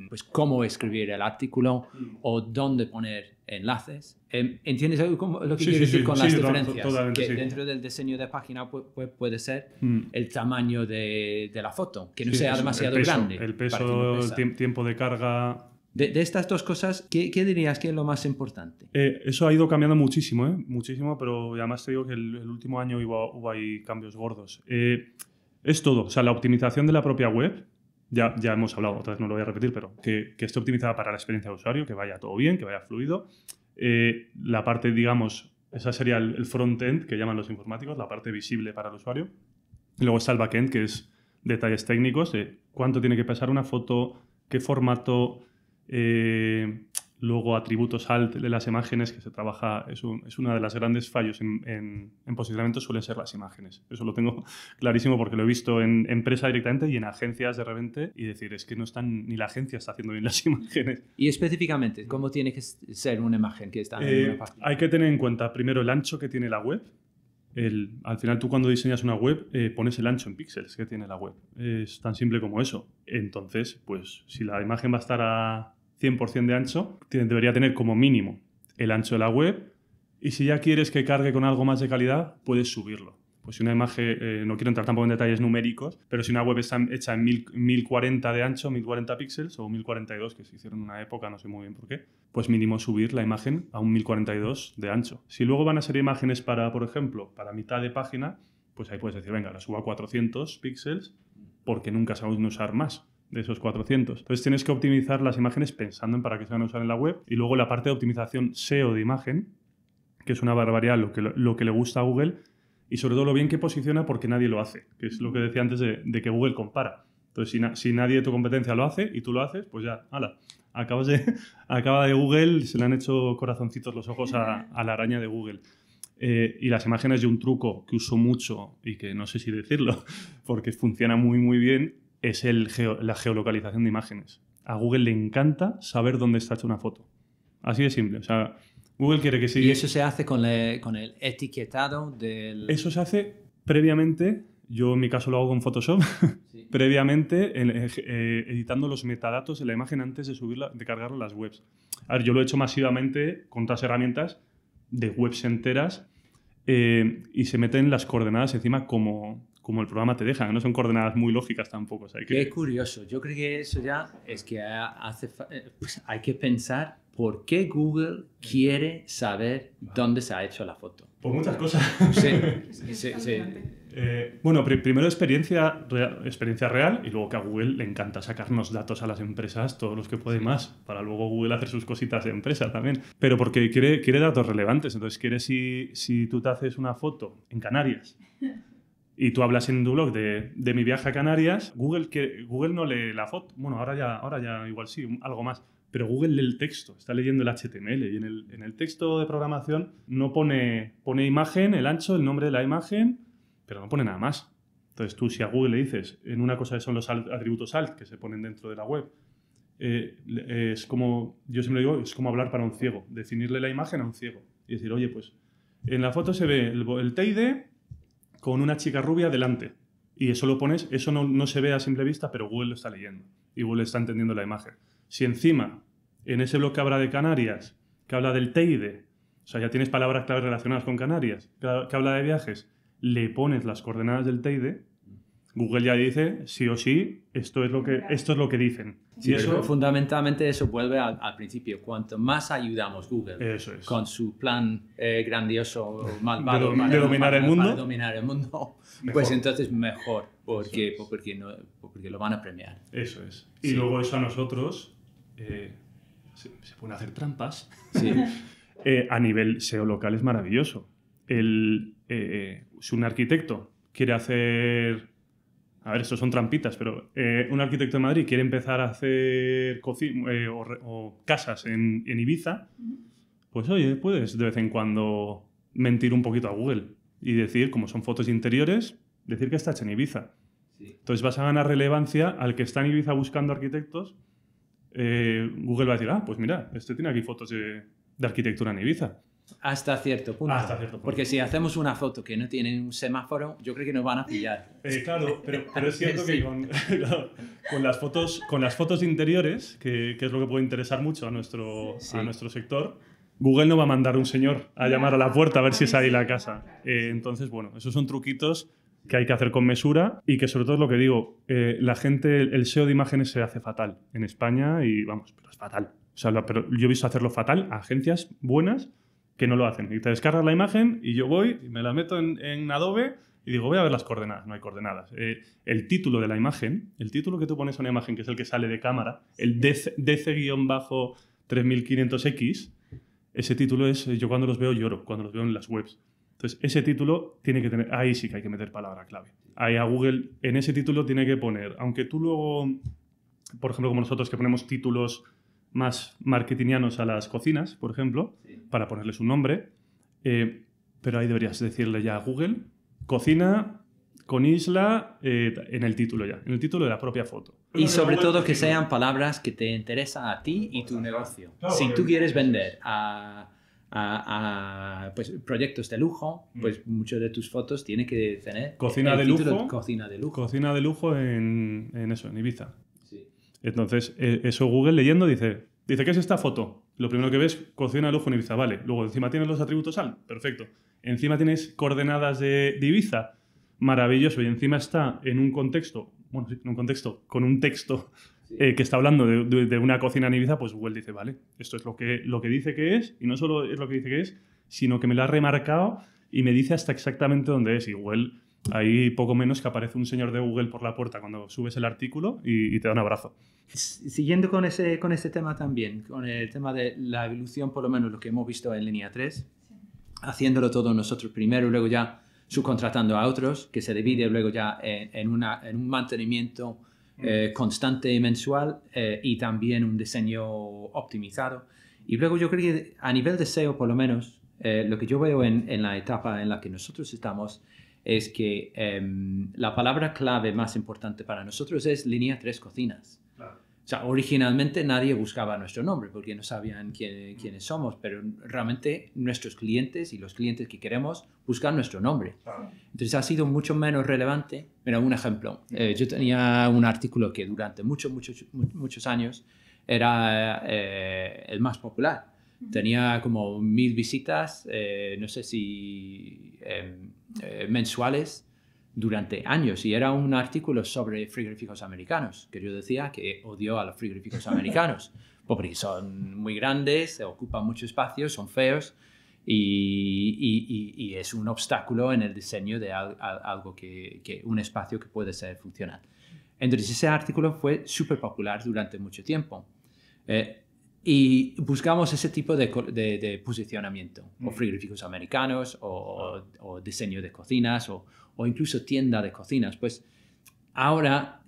S2: pues cómo escribir el artículo o dónde poner enlaces. ¿Entiendes lo que quiero decir con las diferencias? Que dentro del diseño de página web puede ser el tamaño de la foto, que no sea demasiado grande.
S1: El peso, el tiempo de carga.
S2: De estas 2 cosas, ¿qué dirías que es lo más importante?
S1: Eso ha ido cambiando muchísimo, muchísimo, pero además te digo que el último año hubo ahí cambios gordos. Es todo, o sea, la optimización de la propia web, ya hemos hablado, otra vez no lo voy a repetir, pero que esté optimizada para la experiencia de usuario, que vaya todo bien, que vaya fluido. La parte, digamos, esa sería el front-end, que llaman los informáticos, la parte visible para el usuario. Y luego está el back-end, que es detalles técnicos de cuánto tiene que pesar una foto, qué formato, Luego atributos alt de las imágenes que se trabaja, es una de las grandes fallos en posicionamiento suelen ser las imágenes. Eso lo tengo clarísimo porque lo he visto en empresa directamente y en agencias de repente y decir, es que no están, ni la agencia está haciendo bien las imágenes.
S2: Y específicamente, ¿cómo tiene que ser una imagen que está en una página?
S1: Hay que tener en cuenta primero el ancho que tiene la web. Al final tú cuando diseñas una web pones el ancho en píxeles que tiene la web. Es tan simple como eso. Entonces, pues si la imagen va a estar a 100% de ancho, debería tener como mínimo el ancho de la web y si ya quieres que cargue con algo más de calidad, puedes subirlo. Pues si una imagen, no quiero entrar tampoco en detalles numéricos, pero si una web está hecha en 1040 de ancho, 1040 píxeles o 1042, que se hicieron en una época, no sé muy bien por qué, pues mínimo subir la imagen a un 1042 de ancho. Si luego van a ser imágenes para, por ejemplo, para mitad de página, pues ahí puedes decir, venga, la subo a 400 píxeles porque nunca se van a usar más de esos 400. Entonces tienes que optimizar las imágenes pensando en para qué se van a usar en la web y luego la parte de optimización SEO de imagen, que es una barbaridad lo que le gusta a Google y sobre todo lo bien que posiciona porque nadie lo hace, que es lo que decía antes de que Google compara. Entonces si nadie de tu competencia lo hace y tú lo haces, pues ya, hala, acaba de Google, se le han hecho corazoncitos los ojos a la araña de Google. Y las imágenes de un truco que uso mucho y que no sé si decirlo porque funciona muy muy bien es la geolocalización de imágenes. A Google le encanta saber dónde está hecha una foto. Así de simple. O sea, Google quiere que
S2: ¿Y eso se hace con el etiquetado del...?
S1: Eso se hace previamente, yo en mi caso lo hago con Photoshop, sí. Previamente editando los metadatos de la imagen antes de subirla, de cargarla a las webs. A ver, yo lo he hecho masivamente con otras herramientas de webs enteras y se meten las coordenadas encima como el programa te deja, no son coordenadas muy lógicas tampoco. O sea,
S2: Qué curioso. Yo creo que eso ya es que pues hay que pensar por qué Google quiere saber dónde se ha hecho la foto.
S1: Por muchas cosas.
S2: Sí.
S1: Bueno, primero experiencia real y luego que a Google le encanta sacarnos datos a las empresas, todos los que puede más, para luego Google hacer sus cositas de empresa también. Pero porque quiere datos relevantes. Entonces quiere si tú te haces una foto en Canarias y tú hablas en tu blog de mi viaje a Canarias, Google no lee la foto. Bueno, ahora ya igual sí, algo más. Pero Google lee el texto, está leyendo el HTML y en el texto de programación no pone imagen, el ancho, el nombre de la imagen, pero no pone nada más. Entonces tú si a Google le dices, en una cosa que son los atributos alt que se ponen dentro de la web, es como, yo siempre digo, es como hablar para un ciego, definirle la imagen a un ciego y decir, oye, pues en la foto se ve el TID con una chica rubia delante. Y eso lo pones, eso no se ve a simple vista, pero Google lo está leyendo y Google está entendiendo la imagen. Si encima, en ese blog que habla de Canarias, que habla del TID, o sea, ya tienes palabras claves relacionadas con Canarias, que habla de viajes, le pones las coordenadas del TID, Google ya dice, sí o sí, esto es lo que dicen.
S2: Sí, y eso, fundamentalmente eso vuelve al principio. Cuanto más ayudamos Google con su plan grandioso, malvado
S1: de dominar el mundo,
S2: mejor. Pues entonces mejor, porque lo van a premiar.
S1: Eso es. Y luego eso a nosotros se pueden hacer trampas.
S2: Sí.
S1: A nivel SEO local es maravilloso. Si un arquitecto quiere hacer... A ver, estos son trampitas, pero un arquitecto de Madrid quiere empezar a hacer o casas en Ibiza, pues oye, puedes de vez en cuando mentir un poquito a Google y decir, como son fotos interiores, decir que está hecha en Ibiza. Sí. Entonces vas a ganar relevancia al que está en Ibiza buscando arquitectos. Google va a decir, pues mira, este tiene aquí fotos de arquitectura en Ibiza.
S2: Hasta cierto punto. Porque si hacemos una foto que no tiene un semáforo, yo creo que nos van a pillar.
S1: Claro, pero es cierto que con las fotos interiores, que es lo que puede interesar mucho a nuestro sector, Google no va a mandar un señor a llamar a la puerta a ver si es ahí la casa. Entonces, bueno, esos son truquitos que hay que hacer con mesura y que sobre todo es lo que digo, la gente, el SEO de imágenes se hace fatal en España y vamos, pero es fatal. O sea, pero yo he visto hacerlo fatal a agencias buenas que no lo hacen. Y te descargas la imagen y yo voy y me la meto en Adobe y digo, voy a ver las coordenadas. No hay coordenadas. El título de la imagen, el título que tú pones a una imagen, que es el que sale de cámara, el DC-3500X, ese título es, yo cuando los veo lloro, cuando los veo en las webs. Entonces, ese título tiene que tener, ahí sí que hay que meter palabra clave. Ahí a Google, en ese título tiene que poner, aunque tú luego, por ejemplo, como nosotros que ponemos títulos más marketingianos a las cocinas, por ejemplo, para ponerles un nombre. Pero ahí deberías decirle ya a Google, cocina con isla en el título ya, en el título de la propia foto.
S2: Y sobre todo que sean palabras que te interesan a ti y tu negocio.
S1: Claro,
S2: si tú quieres vender pues, proyectos de lujo, pues muchas de tus fotos tienen que tener
S1: cocina
S2: el
S1: de
S2: título
S1: lujo,
S2: cocina de lujo.
S1: Cocina de lujo en eso, en Ibiza.
S2: Sí.
S1: Entonces, eso Google leyendo dice, ¿qué es esta foto? Lo primero que ves, cocina de lujo en Ibiza, vale. Luego, encima tienes los atributos al, perfecto. Encima tienes coordenadas de Ibiza, maravilloso. Y encima está en un contexto, bueno, sí, en un contexto, con un texto que está hablando de una cocina en Ibiza, pues Google dice, vale, esto es lo que dice que es, y no solo es lo que dice que es, sino que me lo ha remarcado y me dice hasta exactamente dónde es. Y Google, ahí poco menos que aparece un señor de Google por la puerta cuando subes el artículo y te da un abrazo.
S2: Siguiendo con ese tema también, con el tema de la evolución, por lo menos lo que hemos visto en línea 3, haciéndolo todo nosotros primero y luego ya subcontratando a otros, que se divide luego ya en un mantenimiento constante y mensual y también un diseño optimizado. Y luego yo creo que a nivel de SEO, por lo menos, lo que yo veo en la etapa en la que nosotros estamos es que la palabra clave más importante para nosotros es línea 3 cocinas. O sea, originalmente nadie buscaba nuestro nombre porque no sabían quiénes somos, pero realmente nuestros clientes y los clientes que queremos buscan nuestro nombre. Entonces ha sido mucho menos relevante. Mira, un ejemplo. Yo tenía un artículo que durante muchos años era el más popular. Tenía como 1000 visitas, no sé si mensuales, durante años, y era un artículo sobre frigoríficos americanos, que yo decía que odio a los frigoríficos americanos, porque son muy grandes, ocupan mucho espacio, son feos y es un obstáculo en el diseño de algo un espacio que puede ser funcional. Entonces ese artículo fue súper popular durante mucho tiempo. Y buscamos ese tipo de posicionamiento, o frigoríficos americanos, o diseño de cocinas, o incluso tienda de cocinas. Pues ahora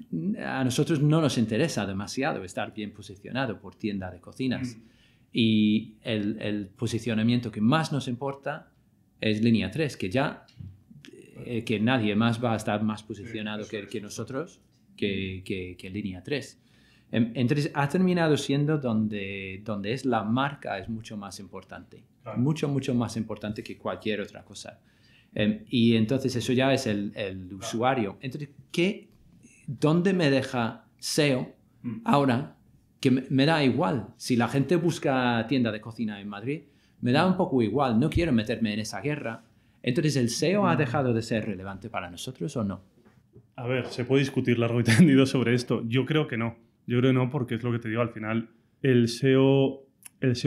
S2: a nosotros no nos interesa demasiado estar bien posicionado por tienda de cocinas. Y el posicionamiento que más nos importa es línea 3, que nadie más va a estar más posicionado que nosotros que línea 3. Entonces ha terminado siendo donde es la marca es mucho más importante, claro. mucho más importante que cualquier otra cosa. Y entonces eso ya es el usuario. Entonces, ¿dónde me deja SEO ahora? Que me da igual. Si la gente busca tienda de cocina en Madrid, me da un poco igual. No quiero meterme en esa guerra. Entonces, ¿el SEO ha dejado de ser relevante para nosotros o no?
S1: A ver, se puede discutir largo y tendido sobre esto. Yo creo que no. Yo creo que no, porque es lo que te digo, al final el SEO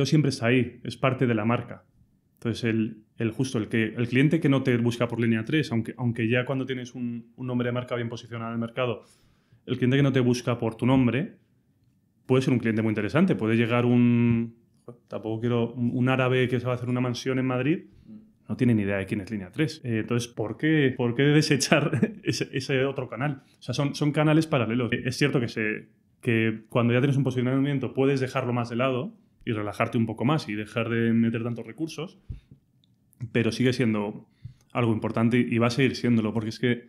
S1: siempre está ahí, es parte de la marca. Entonces, el cliente que no te busca por línea 3, aunque ya cuando tienes un nombre de marca bien posicionado en el mercado, el cliente que no te busca por tu nombre puede ser un cliente muy interesante. Puede llegar un árabe que se va a hacer una mansión en Madrid, no tiene ni idea de quién es línea 3. Entonces, ¿por qué desechar ese otro canal? O sea, son canales paralelos. Es cierto que cuando ya tienes un posicionamiento puedes dejarlo más de lado y relajarte un poco más y dejar de meter tantos recursos, pero sigue siendo algo importante y va a seguir siéndolo, porque es que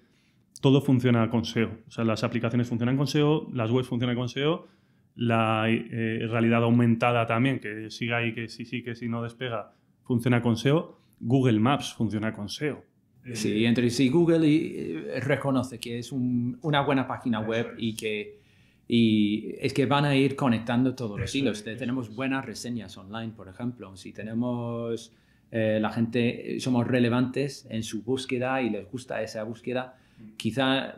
S1: todo funciona con SEO. O sea, las aplicaciones funcionan con SEO, las webs funcionan con SEO, la realidad aumentada también, que siga ahí, que sí, que si no despega, funciona con SEO. Google Maps funciona con SEO.
S2: Sí, entonces si Google reconoce que es una buena página web y es que van a ir conectando todos los hilos. Tenemos buenas reseñas online, por ejemplo. Si tenemos la gente, somos relevantes en su búsqueda y les gusta esa búsqueda, quizá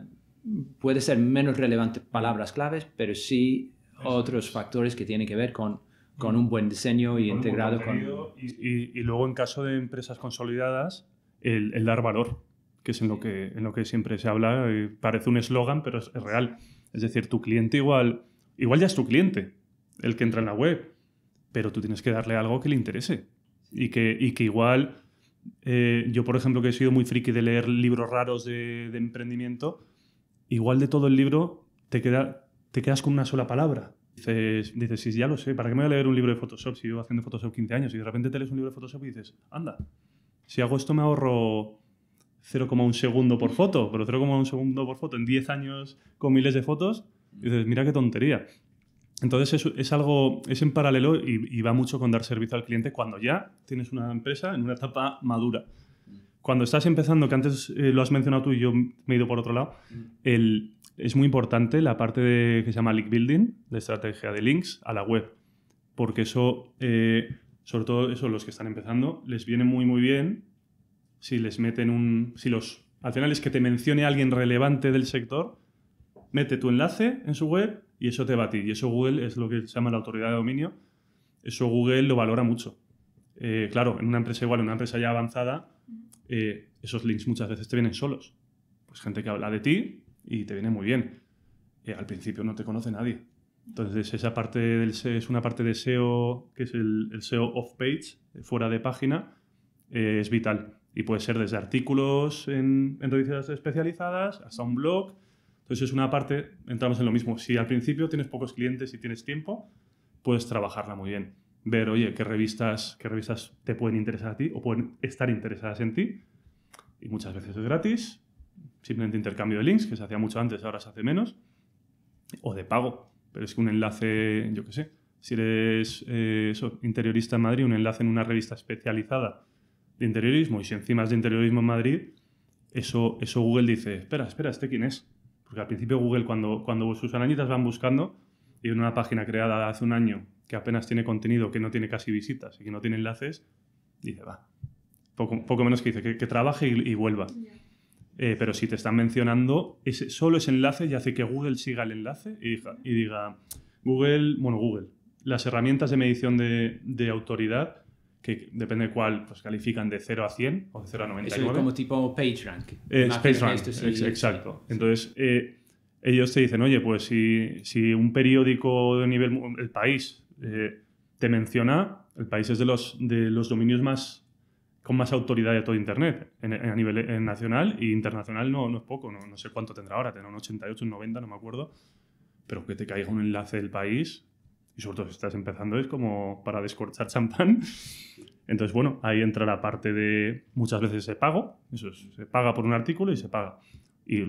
S2: puede ser menos relevante palabras claves, pero sí otros factores que tienen que ver con un buen diseño y integrado con...
S1: Y luego, en caso de empresas consolidadas, el dar valor, que es en lo que siempre se habla. Parece un eslogan, pero es real. Es decir, tu cliente igual ya es tu cliente, el que entra en la web, pero tú tienes que darle algo que le interese. Y que igual, yo por ejemplo, que he sido muy friki de leer libros raros de emprendimiento, igual de todo el libro te quedas con una sola palabra. Dices, sí, ya lo sé, ¿para qué me voy a leer un libro de Photoshop si llevo haciendo Photoshop 15 años? Y de repente te lees un libro de Photoshop y dices, anda, si hago esto me ahorro 0,1 segundo por foto, pero 0,1 segundo por foto en 10 años con miles de fotos, y dices, mira qué tontería. Entonces es en paralelo y va mucho con dar servicio al cliente cuando ya tienes una empresa en una etapa madura. Cuando estás empezando, que antes lo has mencionado tú y yo me he ido por otro lado, es muy importante la parte que se llama link building, de estrategia de links a la web, porque eso, sobre todo eso, los que están empezando, les viene muy muy bien si les meten al final es que te mencione alguien relevante del sector, mete tu enlace en su web y eso te va a ti. Y eso Google es lo que se llama la autoridad de dominio. Eso Google lo valora mucho. Claro, en una empresa igual, en una empresa ya avanzada, esos links muchas veces te vienen solos. Pues gente que habla de ti y te viene muy bien. Al principio no te conoce nadie. Entonces esa parte del SEO es una parte de SEO que es el SEO off-page, fuera de página, es vital. Y puede ser desde artículos en revistas especializadas hasta un blog. Entonces es una parte, entramos en lo mismo. Si al principio tienes pocos clientes y tienes tiempo, puedes trabajarla muy bien. Ver, oye, qué revistas te pueden interesar a ti o pueden estar interesadas en ti. Y muchas veces es gratis. Simplemente intercambio de links, que se hacía mucho antes, ahora se hace menos. O de pago. Pero es que un enlace, yo qué sé, si eres interiorista en Madrid, un enlace en una revista especializada de interiorismo, y si encima es de interiorismo en Madrid, eso Google dice, espera, ¿este quién es? Porque al principio Google, cuando sus arañitas van buscando, y en una página creada hace un año que apenas tiene contenido, que no tiene casi visitas y que no tiene enlaces, dice, va, poco menos que dice, que trabaje y vuelva. Pero si te están mencionando, solo ese enlace ya hace que Google siga el enlace y diga, Google, las herramientas de medición de autoridad, que depende de cuál, pues califican de 0 a 100 o de 0 a 99.
S2: Eso es como tipo PageRank.
S1: PageRank, exacto. Entonces, ellos te dicen, oye, pues si un periódico de nivel, El País, te menciona, El País es de los dominios con más autoridad de todo Internet, a nivel nacional e internacional no es poco, no sé cuánto tendrá ahora, tendrá un 88, un 90, no me acuerdo, pero que te caiga un enlace del País, y sobre todo si estás empezando, es como para descorchar champán. Entonces, bueno, ahí entra la parte de muchas veces se paga por un artículo y se paga.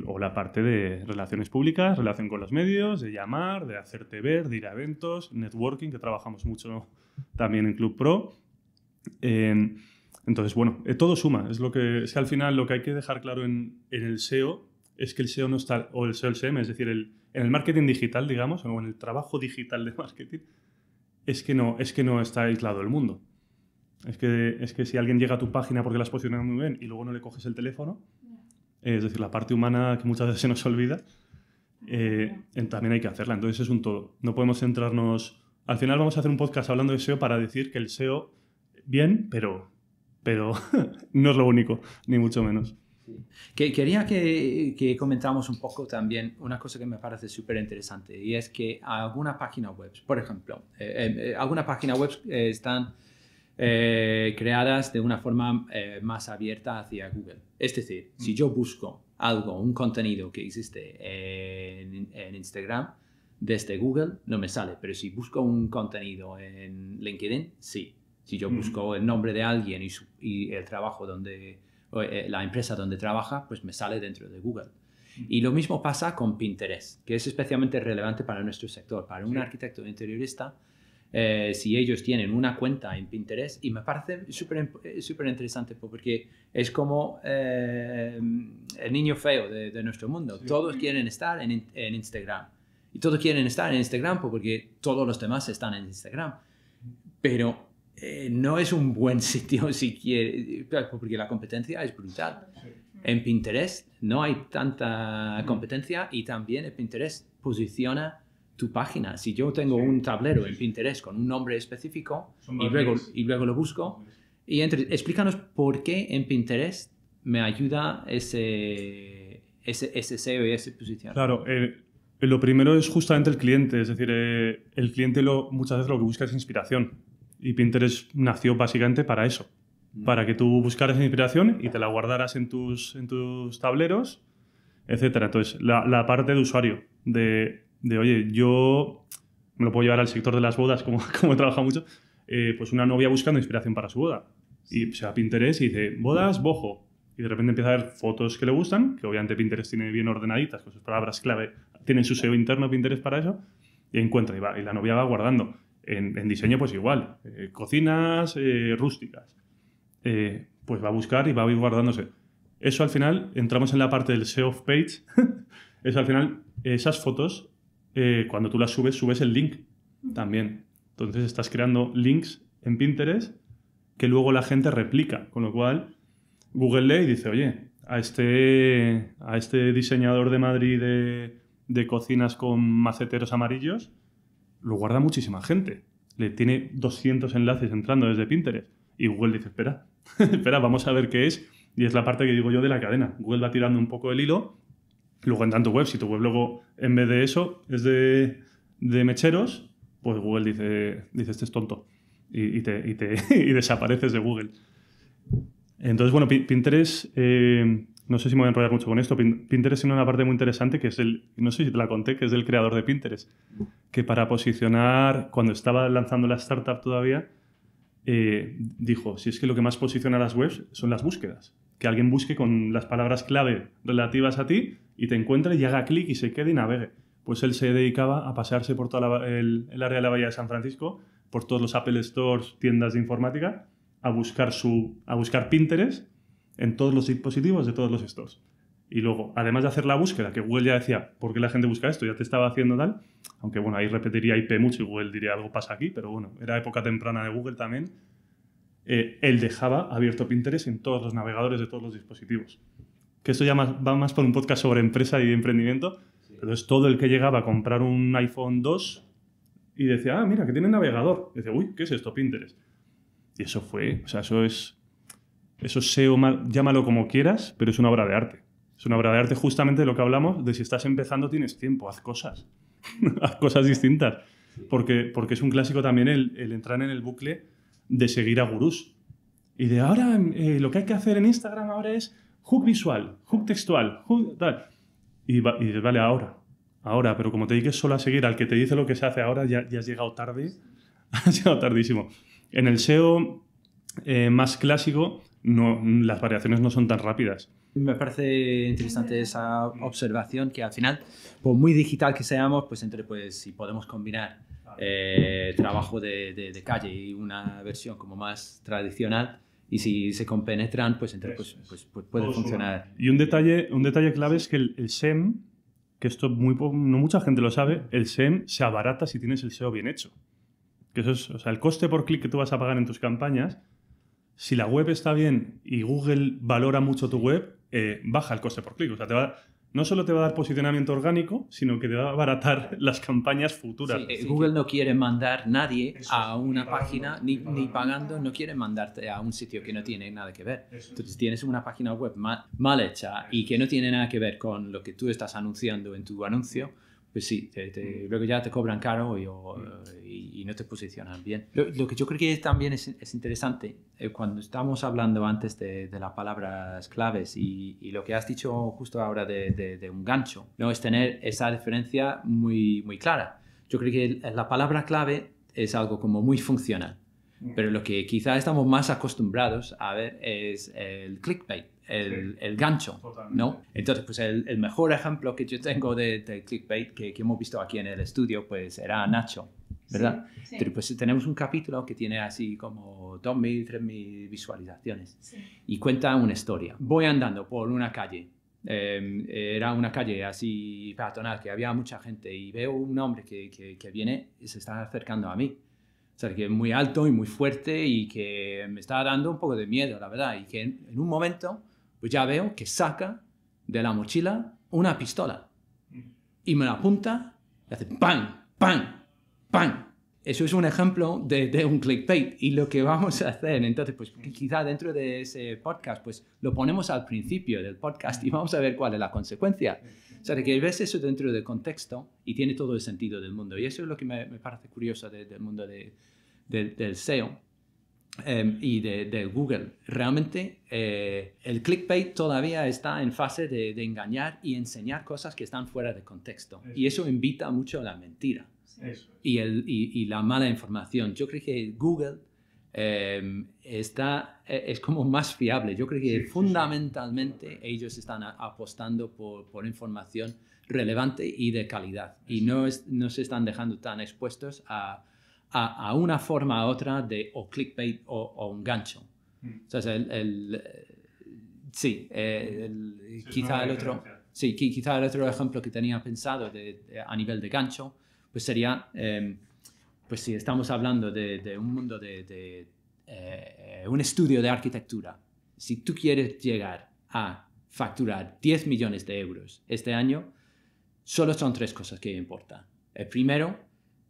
S1: O la parte de relaciones públicas, relación con los medios, de llamar, de hacerte ver, de ir a eventos, networking, que trabajamos mucho también en Club Pro. Entonces, bueno, todo suma. Es que al final lo que hay que dejar claro en el SEO es que el SEO no está, o el SEO, el SEM, es decir, en el marketing digital, digamos, o en el trabajo digital de marketing, es que no está aislado el mundo. Es que si alguien llega a tu página porque la has posicionado muy bien y luego no le coges el teléfono, es decir, la parte humana que muchas veces se nos olvida, también hay que hacerla. Entonces es un todo. No podemos centrarnos... Al final vamos a hacer un podcast hablando de SEO para decir que el SEO, bien, pero no es lo único, ni mucho menos.
S2: Quería que comentáramos un poco también una cosa que me parece súper interesante, y es que algunas páginas web, por ejemplo, algunas páginas web están creadas de una forma más abierta hacia Google. Es decir, si yo busco un contenido que existe en Instagram, desde Google no me sale, pero si busco un contenido en LinkedIn, sí. Si yo busco el nombre de alguien y el trabajo la empresa donde trabaja, pues me sale dentro de Google. Y lo mismo pasa con Pinterest, que es especialmente relevante para nuestro sector. Para un arquitecto interiorista, si ellos tienen una cuenta en Pinterest, y me parece súper interesante porque es como el niño feo de nuestro mundo. Sí. Todos quieren estar en Instagram. Y todos quieren estar en Instagram porque todos los demás están en Instagram. Pero no es un buen sitio si quiere, porque la competencia es brutal. En Pinterest no hay tanta competencia y también en Pinterest posiciona tu página. Si yo tengo un tablero en Pinterest con un nombre específico y luego lo busco, explícanos por qué en Pinterest me ayuda ese SEO y ese posicionamiento.
S1: Claro, lo primero es justamente el cliente, es decir, el cliente muchas veces lo que busca es inspiración. Y Pinterest nació básicamente para eso, para que tú buscaras inspiración y te la guardaras en tus tableros, etc. Entonces, la parte de usuario, de oye, yo me lo puedo llevar al sector de las bodas, como he trabajado mucho, pues una novia buscando inspiración para su boda. Y se va a Pinterest y dice, bodas, bojo. Y de repente empieza a ver fotos que le gustan, que obviamente Pinterest tiene bien ordenaditas, con sus palabras clave, tienen su SEO interno Pinterest para eso, y encuentra, y la novia va guardando. En diseño, pues igual, cocinas rústicas. Pues va a buscar y va a ir guardándose. Eso al final, entramos en la parte del SEO of page, eso al final, esas fotos, cuando tú las subes el link también. Entonces estás creando links en Pinterest que luego la gente replica, con lo cual Google lee y dice, oye, a este diseñador de Madrid de cocinas con maceteros amarillos, lo guarda muchísima gente. Le tiene 200 enlaces entrando desde Pinterest. Y Google dice, espera, vamos a ver qué es. Y es la parte que digo yo de la cadena. Google va tirando un poco el hilo. Luego entra en tu web. Si tu web luego, en vez de eso, es de mecheros, pues Google dice este es tonto. Y desapareces de Google. Entonces, bueno, Pinterest, no sé si me voy a enrollar mucho con esto. Pinterest tiene una parte muy interesante que es no sé si te la conté, que es del creador de Pinterest, que para posicionar, cuando estaba lanzando la startup todavía, dijo, si es que lo que más posiciona las webs son las búsquedas. Que alguien busque con las palabras clave relativas a ti y te encuentre y haga clic y se quede y navegue. Pues él se dedicaba a pasearse por toda el área de la Bahía de San Francisco, por todos los Apple Stores, tiendas de informática, a buscar Pinterest en todos los dispositivos de todos los stores. Y luego, además de hacer la búsqueda, que Google ya decía, ¿por qué la gente busca esto? Ya te estaba haciendo tal. Aunque bueno, ahí repetiría IP mucho y Google diría algo pasa aquí, pero bueno, era época temprana de Google también. Él dejaba abierto Pinterest en todos los navegadores de todos los dispositivos. Que esto ya va más por un podcast sobre empresa y emprendimiento. Sí. Pero es todo el que llegaba a comprar un iPhone 2 y decía, mira, que tiene navegador. Y dice, uy, ¿qué es esto? Pinterest. Y eso fue, o sea, eso es SEO, llámalo como quieras, pero es una obra de arte. Es una obra de arte justamente de lo que hablamos, de si estás empezando tienes tiempo, haz cosas. Haz cosas distintas. Porque es un clásico también el entrar en el bucle de seguir a gurús. Y de ahora, lo que hay que hacer en Instagram ahora es hook visual, hook textual, hook tal. Y dices, vale, ahora, pero como te dediques solo a seguir al que te dice lo que se hace ahora, ya has llegado tarde. Has llegado tardísimo. En el SEO más clásico, las variaciones no son tan rápidas.
S2: Me parece interesante esa observación que al final, por muy digital que seamos, pues si podemos combinar trabajo de calle y una versión como más tradicional, y si se compenetran, pues puede funcionar.
S1: Y un detalle clave es que el SEM, que esto no mucha gente lo sabe, el SEM se abarata si tienes el SEO bien hecho. Que eso es, o sea, el coste por clic que tú vas a pagar en tus campañas, si la web está bien y Google valora mucho tu web, baja el coste por clic. O sea, no solo te va a dar posicionamiento orgánico, sino que te va a abaratar las campañas futuras.
S2: Sí, Google no quiere mandar nadie a una página, ni pagando, no quiere mandarte a un sitio que no tiene nada que ver. Entonces tienes una página web mal hecha y que no tiene nada que ver con lo que tú estás anunciando en tu anuncio, pues sí, luego ya te cobran caro y no te posicionan bien. Lo que yo creo que también es interesante, cuando estamos hablando antes de las palabras claves y lo que has dicho justo ahora de un gancho, ¿no? Es tener esa diferencia muy, muy clara. Yo creo que la palabra clave es algo como muy funcional, pero lo que quizá estamos más acostumbrados a ver es el clickbait. El gancho, ¿no? Entonces, pues el mejor ejemplo que yo tengo de clickbait que hemos visto aquí en el estudio, pues era Nacho, ¿verdad? Sí. Pero pues tenemos un capítulo que tiene así como 2.000, 3.000 visualizaciones y cuenta una historia. Voy andando por una calle, era una calle así peatonal que había mucha gente y veo un hombre que viene y se está acercando a mí. O sea, que es muy alto y muy fuerte y que me está dando un poco de miedo, la verdad. Y que en un momento, pues ya veo que saca de la mochila una pistola y me la apunta y hace ¡pam! ¡pam! ¡pam! Eso es un ejemplo de un clickbait. Y lo que vamos a hacer, entonces, pues quizá dentro de ese podcast, pues lo ponemos al principio del podcast y vamos a ver cuál es la consecuencia. O sea, que ves eso dentro del contexto y tiene todo el sentido del mundo. Y eso es lo que me parece curioso del mundo del SEO y de Google. Realmente el clickbait todavía está en fase de engañar y enseñar cosas que están fuera de contexto. Y eso invita mucho a la mentira. y la mala información. Yo creo que Google es como más fiable. Yo creo que fundamentalmente ellos están apostando por información relevante y de calidad y no se están dejando tan expuestos a una forma u otra de o clickbait o un gancho. O sea, quizá el otro ejemplo que tenía pensado a nivel de gancho pues sería pues si estamos hablando de un mundo de un estudio de arquitectura, si tú quieres llegar a facturar 10 millones de euros este año, solo son 3 cosas que importan. El primero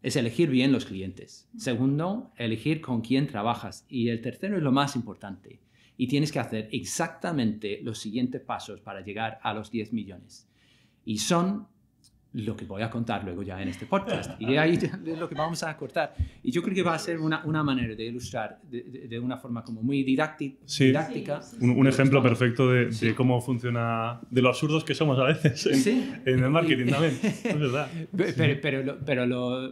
S2: es elegir bien los clientes. Segundo, elegir con quién trabajas. Y el tercero es lo más importante. Y tienes que hacer exactamente los siguientes pasos para llegar a los 10 millones. Y son lo que voy a contar luego ya en este podcast. Y ahí es lo que vamos a cortar. Y yo creo que va a ser una manera de ilustrar de una forma como muy didáctica.
S1: Un ejemplo perfecto de cómo funciona, de lo absurdos que somos a veces en el marketing también. Es verdad.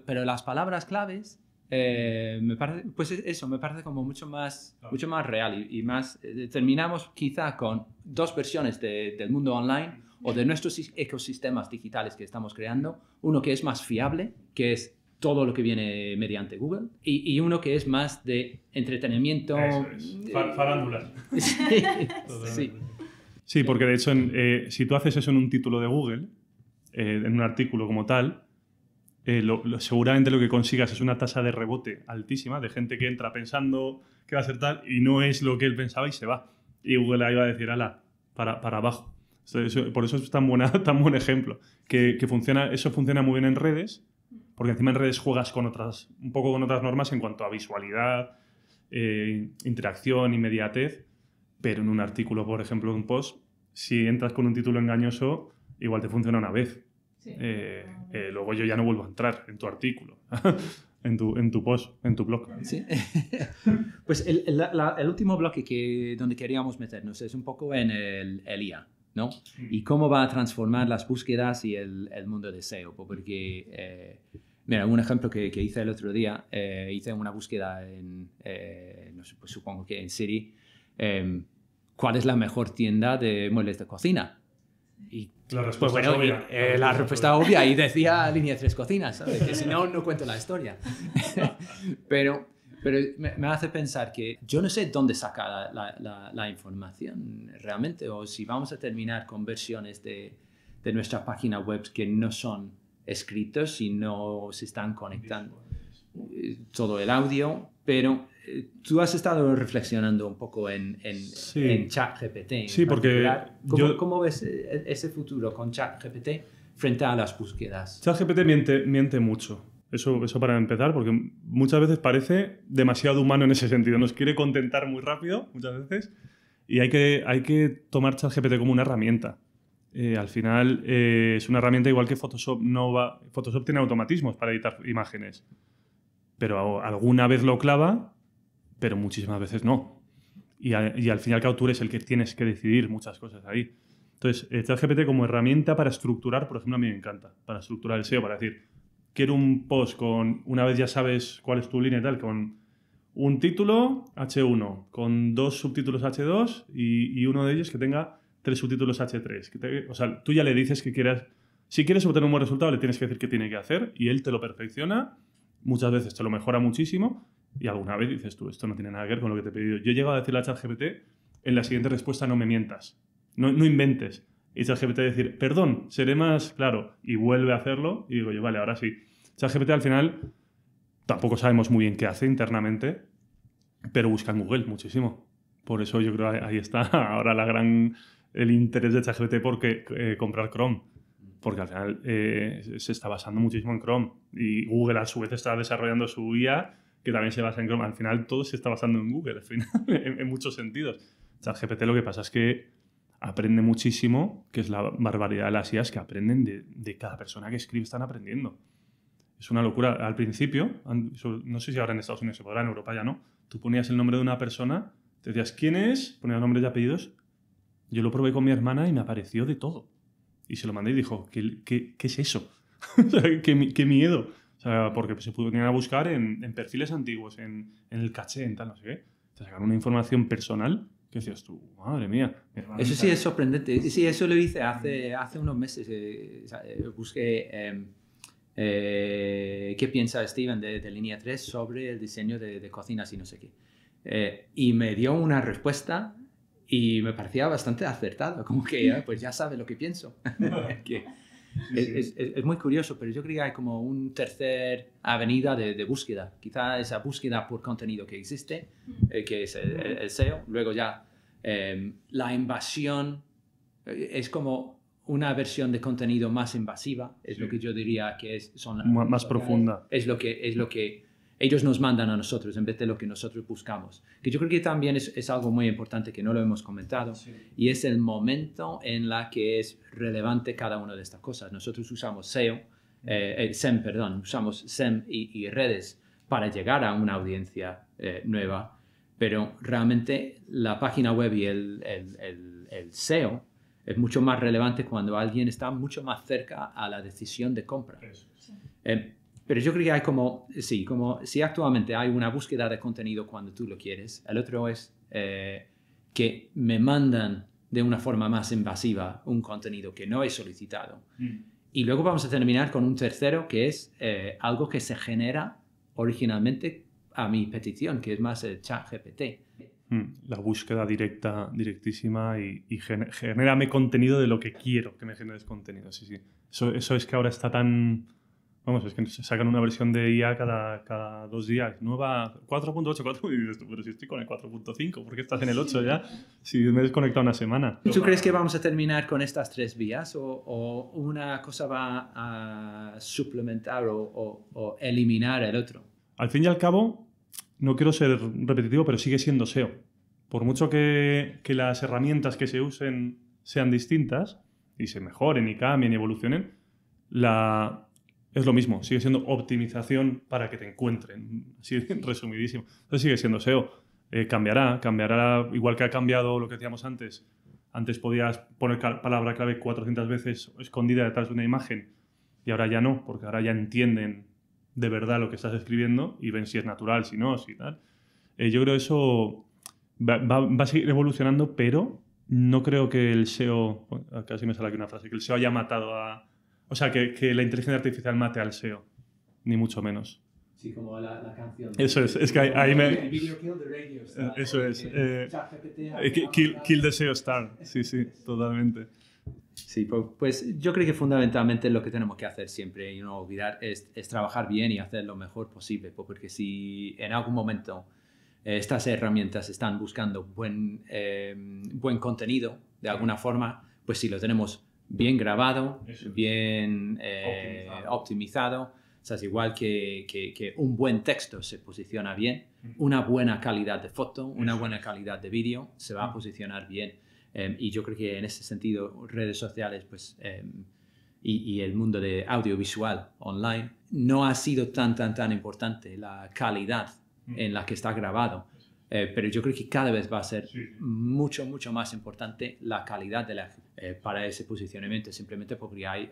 S2: Pero las palabras claves me parece como mucho más real y más. Terminamos quizá con 2 versiones del mundo online o de nuestros ecosistemas digitales que estamos creando. Uno que es más fiable, que es todo lo que viene mediante Google, y uno que es más de entretenimiento.
S1: Eso es. Farándula.
S2: Sí.
S1: Sí, porque de hecho, si tú haces eso en un título de Google, en un artículo como tal, seguramente lo que consigas es una tasa de rebote altísima de gente que entra pensando que va a ser tal y no es lo que él pensaba y se va. Y Google ahí va a decir, ala, para abajo. Por eso es tan buen ejemplo. Que eso funciona muy bien en redes, porque encima en redes juegas un poco con otras normas en cuanto a visualidad, interacción, inmediatez, pero en un artículo, por ejemplo, un post, si entras con un título engañoso, igual te funciona una vez. Sí. Luego yo ya no vuelvo a entrar en tu artículo, en tu post, en tu blog.
S2: Sí. Pues el último bloque donde queríamos meternos es un poco en el IA, ¿no? Y cómo va a transformar las búsquedas y el mundo de SEO. Porque, mira, un ejemplo que hice el otro día, hice una búsqueda no sé, pues supongo que en Siri, ¿cuál es la mejor tienda de muebles de cocina? Y
S1: la respuesta es obvia.
S2: La respuesta obvia, y decía Línea 3 Cocinas, ¿sabes? Que si no cuento la historia. pero me hace pensar que yo no sé dónde saca la información realmente, o si vamos a terminar con versiones de nuestra página web que no son escritos y no se están conectando todo el audio, pero tú has estado reflexionando un poco en ChatGPT.
S1: Sí, porque
S2: ¿Cómo ves ese futuro con ChatGPT frente a las búsquedas?
S1: ChatGPT miente mucho. Eso para empezar, porque muchas veces parece demasiado humano en ese sentido. Nos quiere contentar muy rápido, muchas veces, y hay que tomar ChatGPT como una herramienta. Al final es una herramienta igual que Photoshop. Photoshop tiene automatismos para editar imágenes, pero alguna vez lo clava, pero muchísimas veces no. Y al fin y al cabo tú eres el que tienes que decidir muchas cosas ahí. Entonces, ChatGPT como herramienta para estructurar, por ejemplo, a mí me encanta. Para estructurar el SEO, para decir, quiero un post una vez ya sabes cuál es tu línea y tal, con un título H1, con 2 subtítulos H2 y uno de ellos que tenga 3 subtítulos H3. O sea, tú ya le dices que quieras... Si quieres obtener un buen resultado, le tienes que decir qué tiene que hacer y él te lo perfecciona. Muchas veces te lo mejora muchísimo y alguna vez dices tú, esto no tiene nada que ver con lo que te he pedido. Yo he llegado a decirle a ChatGPT, en la siguiente respuesta, no me mientas, no inventes. Y ChatGPT decir, perdón, seré más claro. Y vuelve a hacerlo y digo yo, vale, ahora sí. ChatGPT al final tampoco sabemos muy bien qué hace internamente, pero busca en Google muchísimo. Por eso yo creo que ahí está ahora el interés de ChatGPT por comprar Chrome. Porque al final se está basando muchísimo en Chrome. Y Google a su vez está desarrollando su IA que también se basa en Chrome. Al final todo se está basando en Google, al final, en muchos sentidos. ChatGPT lo que pasa es que aprende muchísimo, que es la barbaridad de las IAs que aprenden de cada persona que escribe, están aprendiendo. Es una locura. Al principio, no sé si ahora en Estados Unidos se podrá, en Europa ya no, tú ponías el nombre de una persona, te decías quién es, ponías nombres y apellidos. Yo lo probé con mi hermana y me apareció de todo. Y se lo mandé y dijo, ¿qué es eso? ¿Qué miedo? O sea, porque se ponían a buscar en perfiles antiguos, en el caché, en tal, no sé qué. Te sacan una información personal que decías tú, madre mía.
S2: Eso sí es sorprendente. Sí, eso lo hice hace unos meses. Busqué qué piensa Steven de Línea 3 sobre el diseño de cocinas y no sé qué. Y me dio una respuesta y me parecía bastante acertado, como que pues ya sabe lo que pienso. Es muy curioso, pero yo creo que hay como un tercer avenida de búsqueda. Quizá esa búsqueda por contenido que existe, que es el SEO. Luego ya la invasión es como una versión de contenido más invasiva, es lo que yo diría que son
S1: más profunda.
S2: Es lo que ellos nos mandan a nosotros en vez de lo que nosotros buscamos. Que yo creo que también es algo muy importante que no lo hemos comentado, y es el momento en la que es relevante cada una de estas cosas. Nosotros usamos SEM, usamos SEM y redes para llegar a una audiencia nueva, pero realmente la página web y el SEO es mucho más relevante cuando alguien está mucho más cerca a la decisión de compra. Pero yo creo que hay como si actualmente hay una búsqueda de contenido cuando tú lo quieres, el otro es que me mandan de una forma más invasiva un contenido que no he solicitado. Y luego vamos a terminar con un tercero que es algo que se genera originalmente a mi petición, que es más el ChatGPT.
S1: La búsqueda directísima y genérame contenido de lo que quiero que me generes contenido. Sí. Eso es que ahora está tan... Vamos, es que se sacan una versión de IA cada 2 días. Nueva 4.8, y dices tú, pero si estoy con el 4.5, ¿por qué estás en el 8 ya? Si me he desconectado una semana.
S2: ¿Tú crees que vamos a terminar con estas 3 vías o una cosa va a suplementar o eliminar el otro?
S1: Al fin y al cabo, no quiero ser repetitivo, pero sigue siendo SEO. Por mucho que las herramientas que se usen sean distintas y se mejoren y cambien y evolucionen, es lo mismo, sigue siendo optimización para que te encuentren, así resumidísimo. Entonces sigue siendo SEO. Cambiará, igual que ha cambiado lo que decíamos antes. Antes podías poner palabra clave 400 veces escondida detrás de una imagen y ahora ya no, porque ahora ya entienden de verdad lo que estás escribiendo y ven si es natural, si no, si tal. Yo creo que eso va a seguir evolucionando, pero no creo que el SEO, casi me sale aquí una frase, que el SEO haya matado a... O sea, que la inteligencia artificial mate al SEO, ni mucho menos.
S2: Sí, como la canción.
S1: Eso es que ahí me...
S2: El video Kill the Radio Star.
S1: Eso es. Kill the SEO Star. Sí, totalmente.
S2: Sí, pues yo creo que fundamentalmente lo que tenemos que hacer siempre y no olvidar es trabajar bien y hacer lo mejor posible, porque si en algún momento estas herramientas están buscando buen contenido de alguna forma, pues si lo tenemos bien grabado, bien optimizado. O sea, es igual que un buen texto se posiciona bien, una buena calidad de foto, una buena calidad de vídeo se va a posicionar bien. Y yo creo que en ese sentido redes sociales pues, y el mundo de audiovisual online no ha sido tan importante la calidad en la que está grabado. Pero yo creo que cada vez va a ser mucho más importante la calidad para ese posicionamiento, simplemente porque hay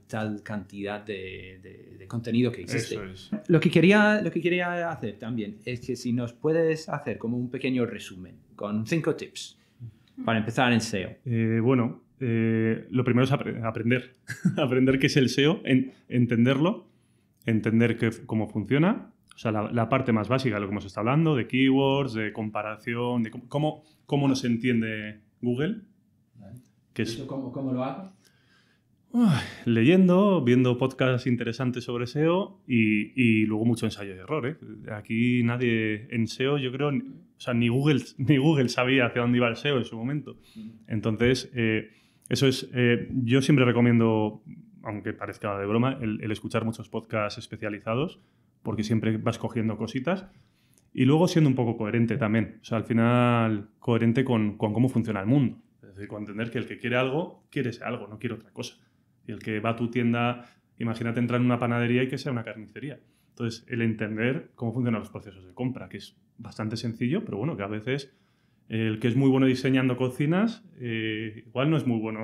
S2: tal cantidad de contenido que existe.
S1: Eso es.
S2: Lo que quería hacer también es que si nos puedes hacer como un pequeño resumen con 5 tips para empezar en SEO.
S1: Lo primero es aprender. Aprender qué es el SEO, entenderlo, entender cómo funciona. O sea, la parte más básica de lo que hemos estado hablando, de keywords, de comparación, de cómo nos entiende Google. Que es,
S2: ¿Cómo lo hago?
S1: Leyendo, viendo podcasts interesantes sobre SEO y luego mucho ensayo y error. Aquí nadie en SEO, yo creo, o sea, ni Google sabía hacia dónde iba el SEO en su momento. Entonces, eso es, yo siempre recomiendo, aunque parezca de broma, el escuchar muchos podcasts especializados, porque siempre vas cogiendo cositas y luego siendo un poco coherente también. O sea, al final, coherente con cómo funciona el mundo. Es decir, con entender que el que quiere algo, quiere ese algo, no quiere otra cosa. Y el que va a tu tienda, imagínate entrar en una panadería y que sea una carnicería. Entonces, el entender cómo funcionan los procesos de compra, que es bastante sencillo, pero bueno, que a veces El que es muy bueno diseñando cocinas, igual no es muy bueno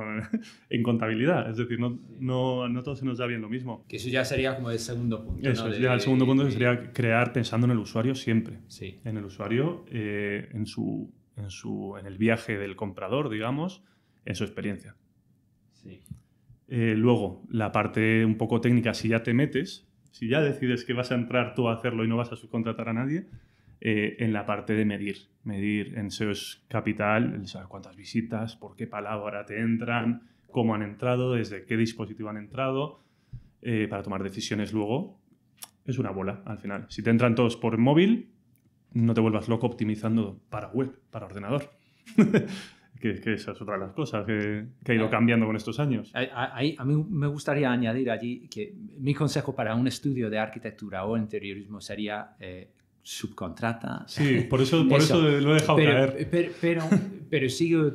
S1: en contabilidad. Es decir, no todo se nos da bien lo mismo.
S2: Que eso ya sería como el segundo punto.
S1: Eso,
S2: ¿no?
S1: ya el segundo punto sería crear pensando en el usuario siempre.
S2: Sí.
S1: En el usuario, en el viaje del comprador, digamos, en su experiencia.
S2: Sí.
S1: Luego, la parte un poco técnica, si ya te metes, si ya decides que vas a entrar tú a hacerlo y no vas a subcontratar a nadie, en la parte de medir. Medir en SEO es capital, el saber cuántas visitas, por qué palabra te entran, cómo han entrado, desde qué dispositivo han entrado, para tomar decisiones luego. Es una bola, al final. Si te entran todos por móvil, no te vuelvas loco optimizando para web, para ordenador. que esa es otra de las cosas que ha ido cambiando con estos años.
S2: A mí me gustaría añadir allí que mi consejo para un estudio de arquitectura o interiorismo sería subcontrata.
S1: Sí, por eso lo he dejado caer.
S2: Pero sigo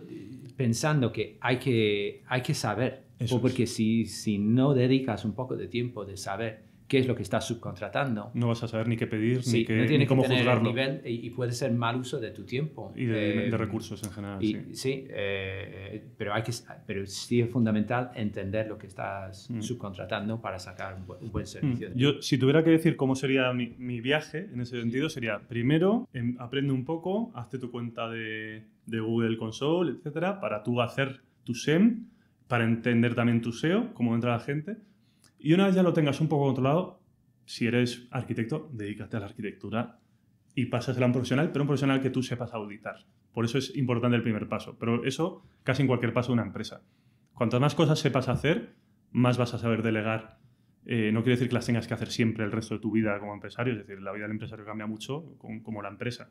S2: pensando que hay que saber, porque si no dedicas un poco de tiempo de saber qué es lo que estás subcontratando,
S1: no vas a saber ni qué pedir,
S2: sí,
S1: ni cómo juzgarlo.
S2: Nivel, y puede ser mal uso de tu tiempo.
S1: Y de recursos en general,
S2: sí. Pero sí es fundamental entender lo que estás subcontratando para sacar un buen servicio.
S1: Yo, si tuviera que decir cómo sería mi viaje, en ese sentido, sería, primero, aprende un poco, hazte tu cuenta de Google Console, etcétera, para tú hacer tu SEM, para entender también tu SEO, cómo entra la gente. Y una vez ya lo tengas un poco controlado, si eres arquitecto, dedícate a la arquitectura y pásasela a un profesional, pero un profesional que tú sepas auditar. Por eso es importante el primer paso. Pero eso casi en cualquier paso de una empresa. Cuantas más cosas sepas hacer, más vas a saber delegar. No quiere decir que las tengas que hacer siempre el resto de tu vida como empresario. Es decir, la vida del empresario cambia mucho como la empresa.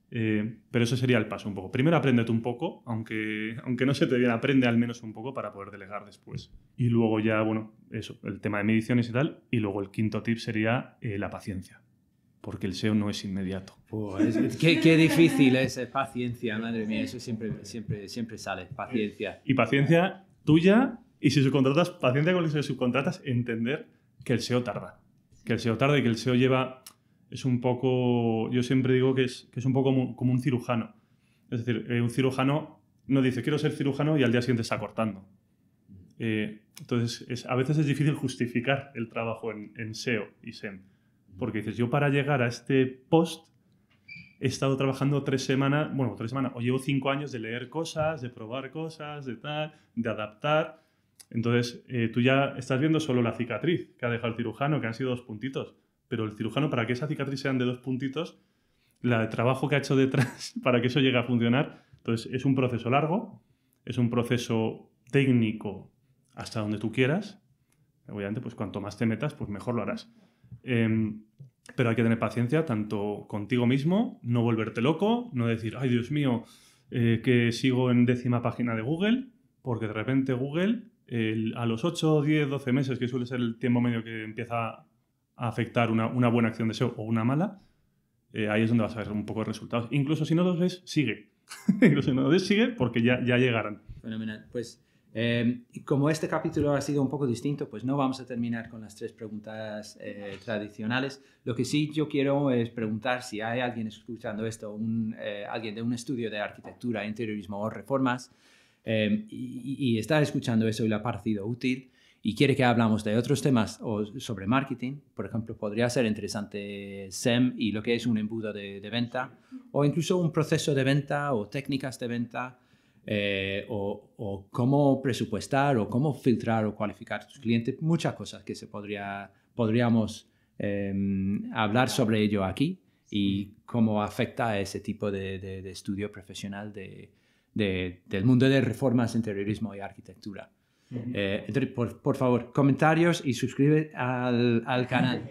S1: Pero ese sería el paso un poco. Primero apréndete un poco, aunque no se te dé bien, aprende al menos un poco para poder delegar después. Y luego ya, bueno, eso, el tema de mediciones y tal. Y luego el quinto tip sería la paciencia, porque el SEO no es inmediato.
S2: Qué difícil es paciencia, madre mía, eso siempre sale, paciencia.
S1: Y paciencia tuya, y si subcontratas, paciencia con lo que subcontratas, entender que el SEO tarda. Que el SEO tarda y que el SEO lleva... Es un poco, yo siempre digo que es un poco como un cirujano. Es decir, un cirujano no dice quiero ser cirujano y al día siguiente está cortando. Entonces, a veces es difícil justificar el trabajo en SEO y SEM. Porque dices, yo para llegar a este post he estado trabajando 3 semanas, o llevo 5 años de leer cosas, de probar cosas, de tal, de adaptar. Entonces, tú ya estás viendo solo la cicatriz que ha dejado el cirujano, que han sido 2 puntitos. Pero el cirujano, para que esa cicatriz sean de 2 puntitos, el trabajo que ha hecho detrás para que eso llegue a funcionar, entonces es un proceso largo, es un proceso técnico hasta donde tú quieras. Obviamente, pues cuanto más te metas, pues mejor lo harás. Pero hay que tener paciencia, tanto contigo mismo, no volverte loco, no decir, ay Dios mío, que sigo en 10ª página de Google, porque de repente Google, a los 8, 10, 12 meses, que suele ser el tiempo medio que empieza a afectar una buena acción de SEO o una mala, ahí es donde vas a ver un poco de resultados. Incluso si no los ves, sigue. Incluso si no los ves, sigue porque ya llegarán.
S2: Fenomenal. Pues como este capítulo ha sido un poco distinto, pues no vamos a terminar con las 3 preguntas tradicionales. Lo que sí yo quiero es preguntar si hay alguien escuchando esto, alguien de un estudio de arquitectura, interiorismo o reformas, y está escuchando eso y le ha parecido útil, y quiere que hablamos de otros temas o sobre marketing. Por ejemplo, podría ser interesante SEM y lo que es un embudo de venta, o incluso un proceso de venta o técnicas de venta, o cómo presupuestar o cómo filtrar o cualificar a tus clientes. Muchas cosas que podríamos hablar sobre ello aquí y cómo afecta a ese tipo de estudio profesional del mundo de reformas, interiorismo y arquitectura. Entonces, por favor, comentarios y suscríbete al canal.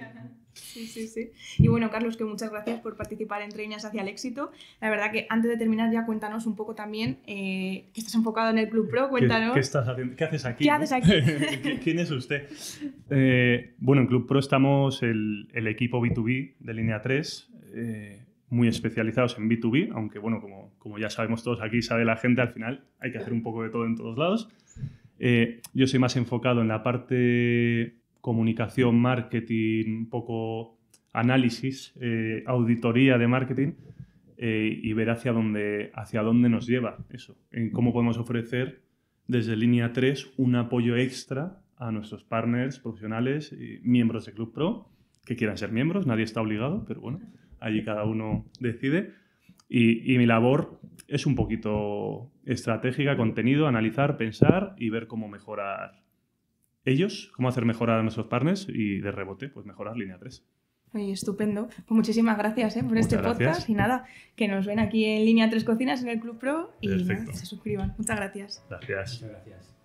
S3: Sí. Y bueno, Carlos, que muchas gracias por participar en Trainees hacia el éxito. La verdad que antes de terminar ya cuéntanos un poco también que estás enfocado en el Club Pro, cuéntanos.
S1: ¿Qué estás haciendo? ¿Qué haces aquí?
S3: ¿Qué haces aquí?
S1: ¿Quién es usted? Bueno, en Club Pro estamos el equipo B2B de Línea 3, muy especializados en B2B, aunque bueno, como ya sabemos todos aquí, sabe la gente, al final hay que hacer un poco de todo en todos lados. Yo soy más enfocado en la parte comunicación, marketing, un poco análisis, auditoría de marketing. y ver hacia dónde nos lleva eso, en cómo podemos ofrecer desde línea 3 un apoyo extra a nuestros partners profesionales y miembros de Club Pro que quieran ser miembros, nadie está obligado, pero bueno, allí cada uno decide. Y mi labor es un poquito estratégica, contenido, analizar, pensar y ver cómo mejorar ellos, cómo hacer mejorar a nuestros partners y de rebote, pues mejorar línea 3.
S3: Oye, estupendo. Pues muchísimas gracias por este podcast. Y nada, que nos ven aquí en Línea 3 Cocinas en el Club Pro y nada, se suscriban. Muchas gracias.
S1: Gracias.
S2: Muchas gracias.